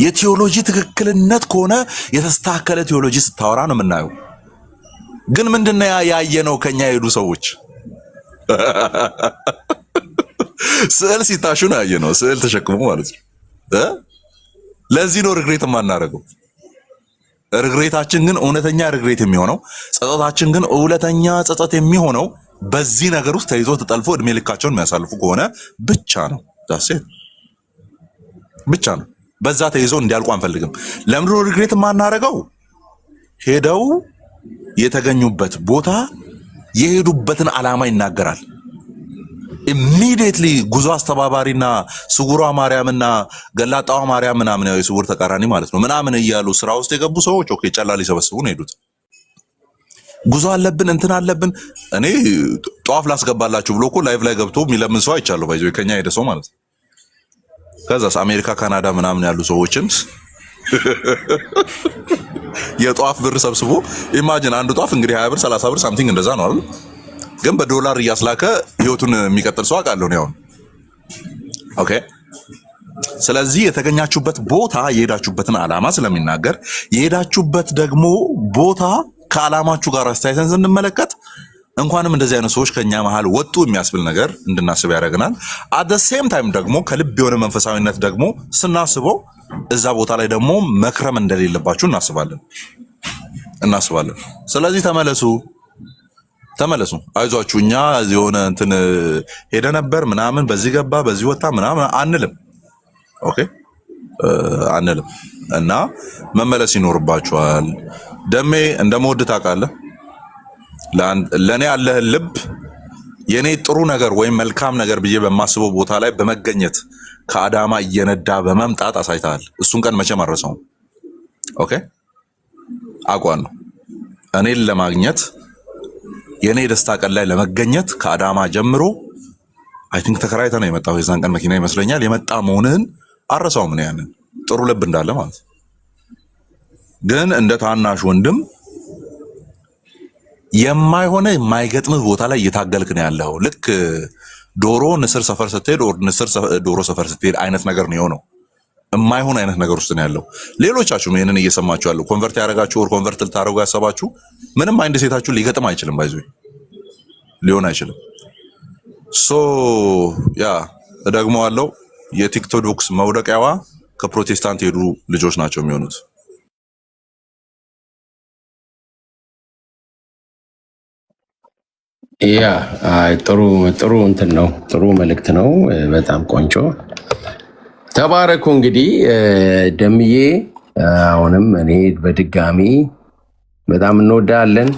የቴዎሎጂ ትክክልነት ከሆነ የተስተካከለ ቴዎሎጂ ስታወራ ነው የምናየው። ግን ምንድነው ያየነው? ከኛ የሄዱ ሰዎች ስዕል ሲታሹ ነው ያየነው። ስዕል ተሸክሞ ማለት ነው። ለዚህ ነው ሪግሬት የማናደርገው። ሪግሬታችን ግን እውነተኛ ሪግሬት የሚሆነው፣ ጸጸታችን ግን እውነተኛ ጸጸት የሚሆነው በዚህ ነገር ውስጥ ተይዞ ተጠልፎ እድሜ ልካቸውን የሚያሳልፉ ከሆነ ብቻ ነው። ዳሴት ብቻ ነው። በዛ ተይዞ እንዲያልቁ አንፈልግም። ለምንድን ነው ሪግሬት የማናደርገው? ሄደው የተገኙበት ቦታ የሄዱበትን ዓላማ ይናገራል። ኢሚዲየትሊ ጉዞ አስተባባሪና ስውሯ ማርያምና ገላጣዋ ማርያም ምናምን ያው የስውር ተቃራኒ ማለት ነው ምናምን እያሉ ስራ ውስጥ የገቡ ሰዎች ኦኬ ጨላ ሊሰበስቡ ነው ሄዱት። ጉዞ አለብን እንትን አለብን። እኔ ጧፍ ላስገባላችሁ ብሎ እኮ ላይቭ ላይ ገብቶ የሚለምን ሰው አይቻለሁ። ባይዞ ከኛ ሄደ ሰው ማለት ነው። ከዛስ አሜሪካ ካናዳ ምናምን ያሉ ሰዎችን የጧፍ ብር ሰብስቦ ኢማጂን አንድ ጧፍ እንግዲህ 20 ብር 30 ብር ሳምቲንግ እንደዛ ነው አይደል? ግን በዶላር እያስላከ ህይወቱን የሚቀጥል ሰው አውቃለሁ ነው። ኦኬ። ስለዚህ የተገኛችሁበት ቦታ የሄዳችሁበትን ዓላማ ስለሚናገር የሄዳችሁበት ደግሞ ቦታ ከዓላማችሁ ጋር አስተያየተን ስንመለከት እንኳንም እንደዚህ አይነት ሰዎች ከኛ መሃል ወጡ የሚያስብል ነገር እንድናስብ ያደርገናል። አት ዘ ሴም ታይም ደግሞ ከልብ የሆነ መንፈሳዊነት ደግሞ ስናስበው እዛ ቦታ ላይ ደግሞ መክረም እንደሌለባችሁ እናስባለን። ስለዚህ ተመለሱ። አይዟችሁ እኛ የሆነ እንትን ሄደ ነበር ምናምን በዚህ ገባ በዚህ ወጣ ምናምን አንልም። ኦኬ አንልም እና መመለስ ይኖርባችኋል። ደሜ እንደምወድ ታውቃለህ። ለኔ ያለህ ልብ የኔ ጥሩ ነገር ወይም መልካም ነገር ብዬ በማስበው ቦታ ላይ በመገኘት ከአዳማ እየነዳ በመምጣት አሳይተሃል። እሱን ቀን መቼም አልረሳውም። ኦኬ አውቃለሁ። እኔን ለማግኘት የኔ ደስታ ቀን ላይ ለመገኘት ከአዳማ ጀምሮ አይ ቲንክ ተከራይተህ ነው የመጣው። የዛን ቀን መኪና ይመስለኛል የመጣ መሆንህን አልረሳውም። እኔ ያንን ጥሩ ልብ እንዳለ ማለት ግን እንደ ታናሽ ወንድም የማይሆነ የማይገጥምህ ቦታ ላይ እየታገልክ ነው ያለው። ልክ ዶሮ ንስር ሰፈር ስትሄድ ኦር ንስር ዶሮ ሰፈር ስትሄድ አይነት ነገር ነው የሆነው። የማይሆን አይነት ነገር ውስጥ ነው ያለው። ሌሎቻችሁም ይሄንን እየሰማችሁ ያለው ኮንቨርት ያደረጋችሁ ኦር ኮንቨርት ልታደርጉ ያሰባችሁ ምንም አይነት ሴታችሁ ሊገጥም አይችልም። ባይዙ ሊሆን አይችልም። ሶ ያ እደግመዋለሁ፣ የቲክቶዶክስ መውደቂያዋ ከፕሮቴስታንት የሄዱ ልጆች ናቸው የሚሆኑት። ያ ጥሩ እንትን ነው፣ ጥሩ መልእክት ነው። በጣም ቆንጆ ተባረኩ። እንግዲህ ደምዬ አሁንም እኔ በድጋሚ በጣም እንወዳለን።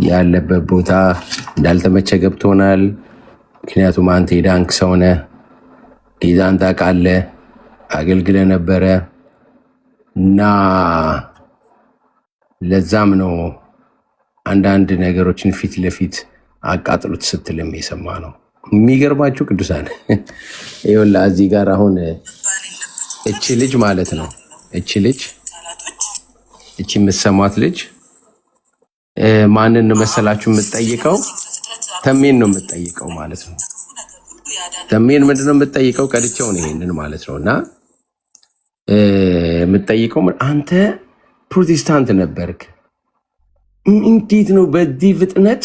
ያለበት ቦታ እንዳልተመቸ ገብቶናል። ምክንያቱም አንተ የዳንክ ሰው ነህ፣ ጌታን ታውቃለህ፣ አገልግለህ ነበረ እና ለዛም ነው አንዳንድ ነገሮችን ፊት ለፊት አቃጥሉት ስትልም የሰማ ነው። የሚገርማችሁ ቅዱሳን ይኸውልህ እዚህ ጋር አሁን እቺ ልጅ ማለት ነው እቺ የምትሰማት ልጅ ማንን መሰላችሁ የምትጠይቀው? ተሜን ነው የምትጠይቀው ማለት ነው። ተሜን ምንድን ነው የምትጠይቀው? ቀድቼው ነው ይሄንን ማለት ነው። እና የምትጠይቀው አንተ ፕሮቴስታንት ነበርክ፣ እንዴት ነው በዚህ ፍጥነት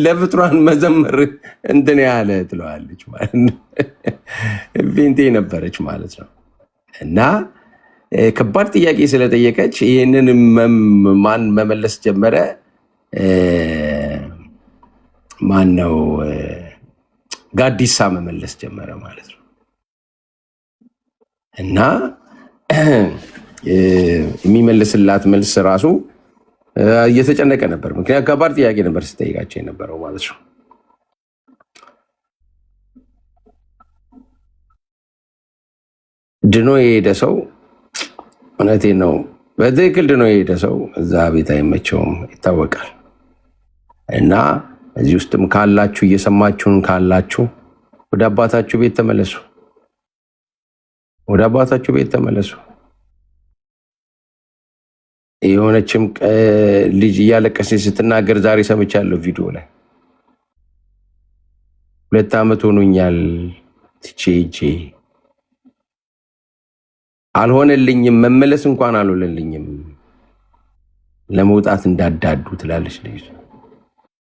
ለፍጥሯን መዘመር እንትን ያለ ትለዋለች ማለት ነው። ቬንቴ ነበረች ማለት ነው። እና ከባድ ጥያቄ ስለጠየቀች ይህንን ማን መመለስ ጀመረ? ማን ነው? ጋዲሳ መመለስ ጀመረ ማለት ነው። እና የሚመልስላት መልስ ራሱ እየተጨነቀ ነበር። ምክንያቱም ከባድ ጥያቄ ነበር ስጠይቃቸው የነበረው ማለት ነው። ድኖ የሄደ ሰው እውነቴን ነው፣ በትክክል ድኖ የሄደ ሰው እዛ ቤት አይመቸውም፣ ይታወቃል። እና እዚህ ውስጥም ካላችሁ እየሰማችሁን ካላችሁ ወደ አባታችሁ ቤት ተመለሱ፣ ወደ አባታችሁ ቤት ተመለሱ። የሆነችም ልጅ እያለቀሰች ስትናገር ዛሬ ሰምቻለሁ ቪዲዮ ላይ 2 ዓመት ሆኖኛል ትቼ ሂጄ አልሆነልኝም፣ መመለስ እንኳን አልሆነልኝም፣ ለመውጣት እንዳዳዱ ትላለች ልጅ።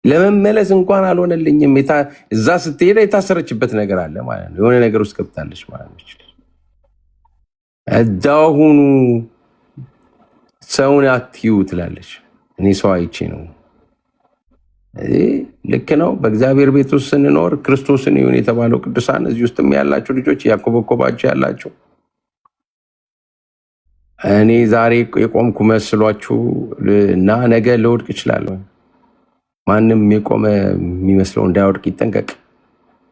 ለመመለስ እንኳን አልሆነልኝም። እዛ ስትሄድ የታሰረችበት ነገር አለ ማለት ነው። የሆነ ነገር ውስጥ ገብታለች ማለት ነው። እዛው ሁኑ፣ ሰውን አትዩ ትላለች። እኔ ሰው አይቼ ነው። ልክ ነው። በእግዚአብሔር ቤት ውስጥ ስንኖር ክርስቶስን ይሁን የተባለው ቅዱሳን እዚህ ውስጥም ያላችሁ ልጆች ያኮበኮባችሁ ያላችሁ እኔ ዛሬ የቆምኩ መስሏችሁ እና ነገ ልወድቅ እችላለሁ። ማንም የቆመ የሚመስለው እንዳይወድቅ ይጠንቀቅ።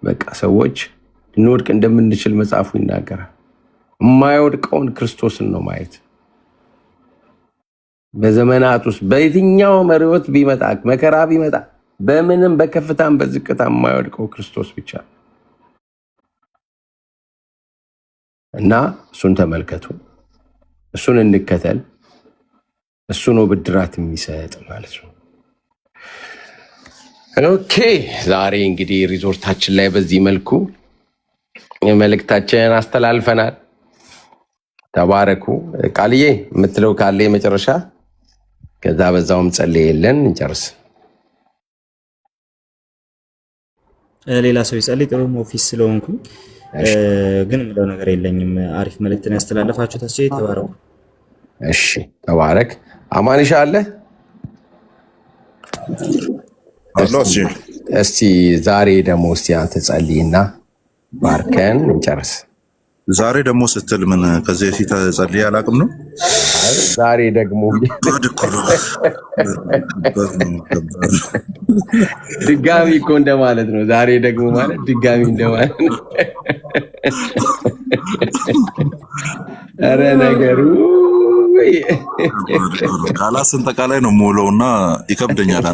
በቃ ሰዎች እንወድቅ እንደምንችል መጽሐፉ ይናገራል። የማይወድቀውን ክርስቶስን ነው ማየት። በዘመናት ውስጥ በየትኛው መሪዎት ቢመጣ መከራ ቢመጣ በምንም በከፍታም በዝቅታም የማይወድቀው ክርስቶስ ብቻ እና እሱን ተመልከቱ፣ እሱን እንከተል። እሱ ነው ብድራት የሚሰጥ ማለት ነው። ኦኬ፣ ዛሬ እንግዲህ ሪዞርታችን ላይ በዚህ መልኩ መልእክታችንን አስተላልፈናል። ተባረኩ። ቃልዬ የምትለው ካለ የመጨረሻ፣ ከዛ በዛውም ጸልይ የለን እንጨርስ። ሌላ ሰው ይጸልይ። ጥሩ ኦፊስ ስለሆንኩኝ ግን የምለው ነገር የለኝም። አሪፍ መልእክትን ያስተላለፋችሁ ተስቼ ተባረኩ። እሺ፣ ተባረክ። አማንሻ አለ አሎ እስቲ ዛሬ ደግሞ እስቲ አንተ ጸልይና ባርከን እንጨርስ። ዛሬ ደግሞ ስትል ምን ከዚህ በፊት ጸልዬ አላውቅም ነው? ዛሬ ደግሞ ድጋሚ እኮ እንደማለት ነው። ዛሬ ደግሞ ማለት ድጋሚ እንደማለት ነው። ኧረ ነገሩ ካላስን ጠቃላይ ነው የምውለውና ይከብደኛል።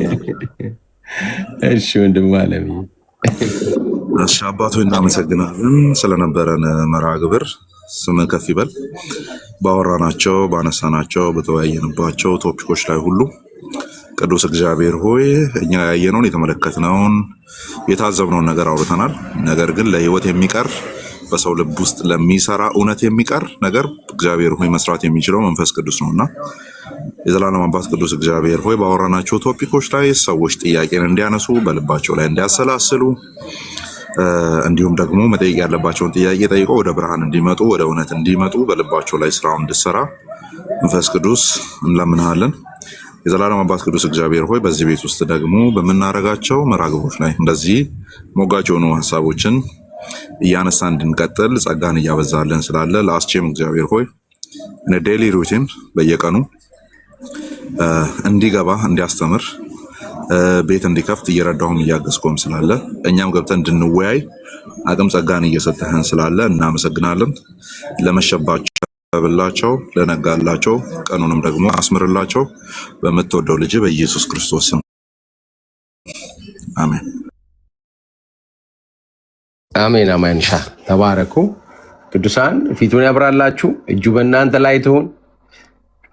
እሺ ወንድም አለም እሺ አባቶ እናመሰግናለን ስለነበረን መርሃ ግብር። ስምህ ከፍ ይበል። ባወራናቸው ባነሳናቸው በተወያየንባቸው ቶፒኮች ላይ ሁሉ ቅዱስ እግዚአብሔር ሆይ እኛ ያየነውን የተመለከትነውን የታዘብነውን ነገር አውርተናል። ነገር ግን ለህይወት የሚቀር በሰው ልብ ውስጥ ለሚሰራ እውነት የሚቀር ነገር እግዚአብሔር ሆይ መስራት የሚችለው መንፈስ ቅዱስ ነውና የዘላለም አባት ቅዱስ እግዚአብሔር ሆይ ባወራናቸው ቶፒኮች ላይ ሰዎች ጥያቄን እንዲያነሱ በልባቸው ላይ እንዲያሰላስሉ እንዲሁም ደግሞ መጠየቅ ያለባቸውን ጥያቄ ጠይቀው ወደ ብርሃን እንዲመጡ ወደ እውነት እንዲመጡ በልባቸው ላይ ስራውን እንድሰራ መንፈስ ቅዱስ እንለምንሃለን። የዘላለም አባት ቅዱስ እግዚአብሔር ሆይ በዚህ ቤት ውስጥ ደግሞ በምናረጋቸው መርሃ ግብሮች ላይ እንደዚህ ሞጋጭ የሆኑ ሀሳቦችን እያነሳ እንድንቀጥል ጸጋን እያበዛልን ስላለ ለአስቼም እግዚአብሔር ሆይ ዴይሊ ሩቲን በየቀኑ እንዲገባ እንዲያስተምር ቤት እንዲከፍት እየረዳሁም እያገዝኩም ስላለ እኛም ገብተን እንድንወያይ አቅም ጸጋን እየሰጠህን ስላለ እናመሰግናለን። ለመሸባቸው ለነጋላቸው ቀኑንም ደግሞ አስምርላቸው በምትወደው ልጅ በኢየሱስ ክርስቶስ ስም አሜን። አሜን አሜን። ተባረኩ ቅዱሳን፣ ፊቱን ያብራላችሁ፣ እጁ በእናንተ ላይ ትሁን።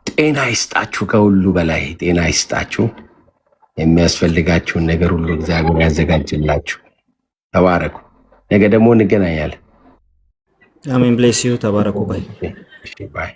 ጤና ይስጣችሁ፣ ከሁሉ በላይ ጤና ይስጣችሁ። የሚያስፈልጋችሁን ነገር ሁሉ እግዚአብሔር ያዘጋጅላችሁ። ተባረኩ። ነገ ደግሞ እንገናኛለን። አሜን። ብሌስ ዩ። ተባረኩ። ባይ ባይ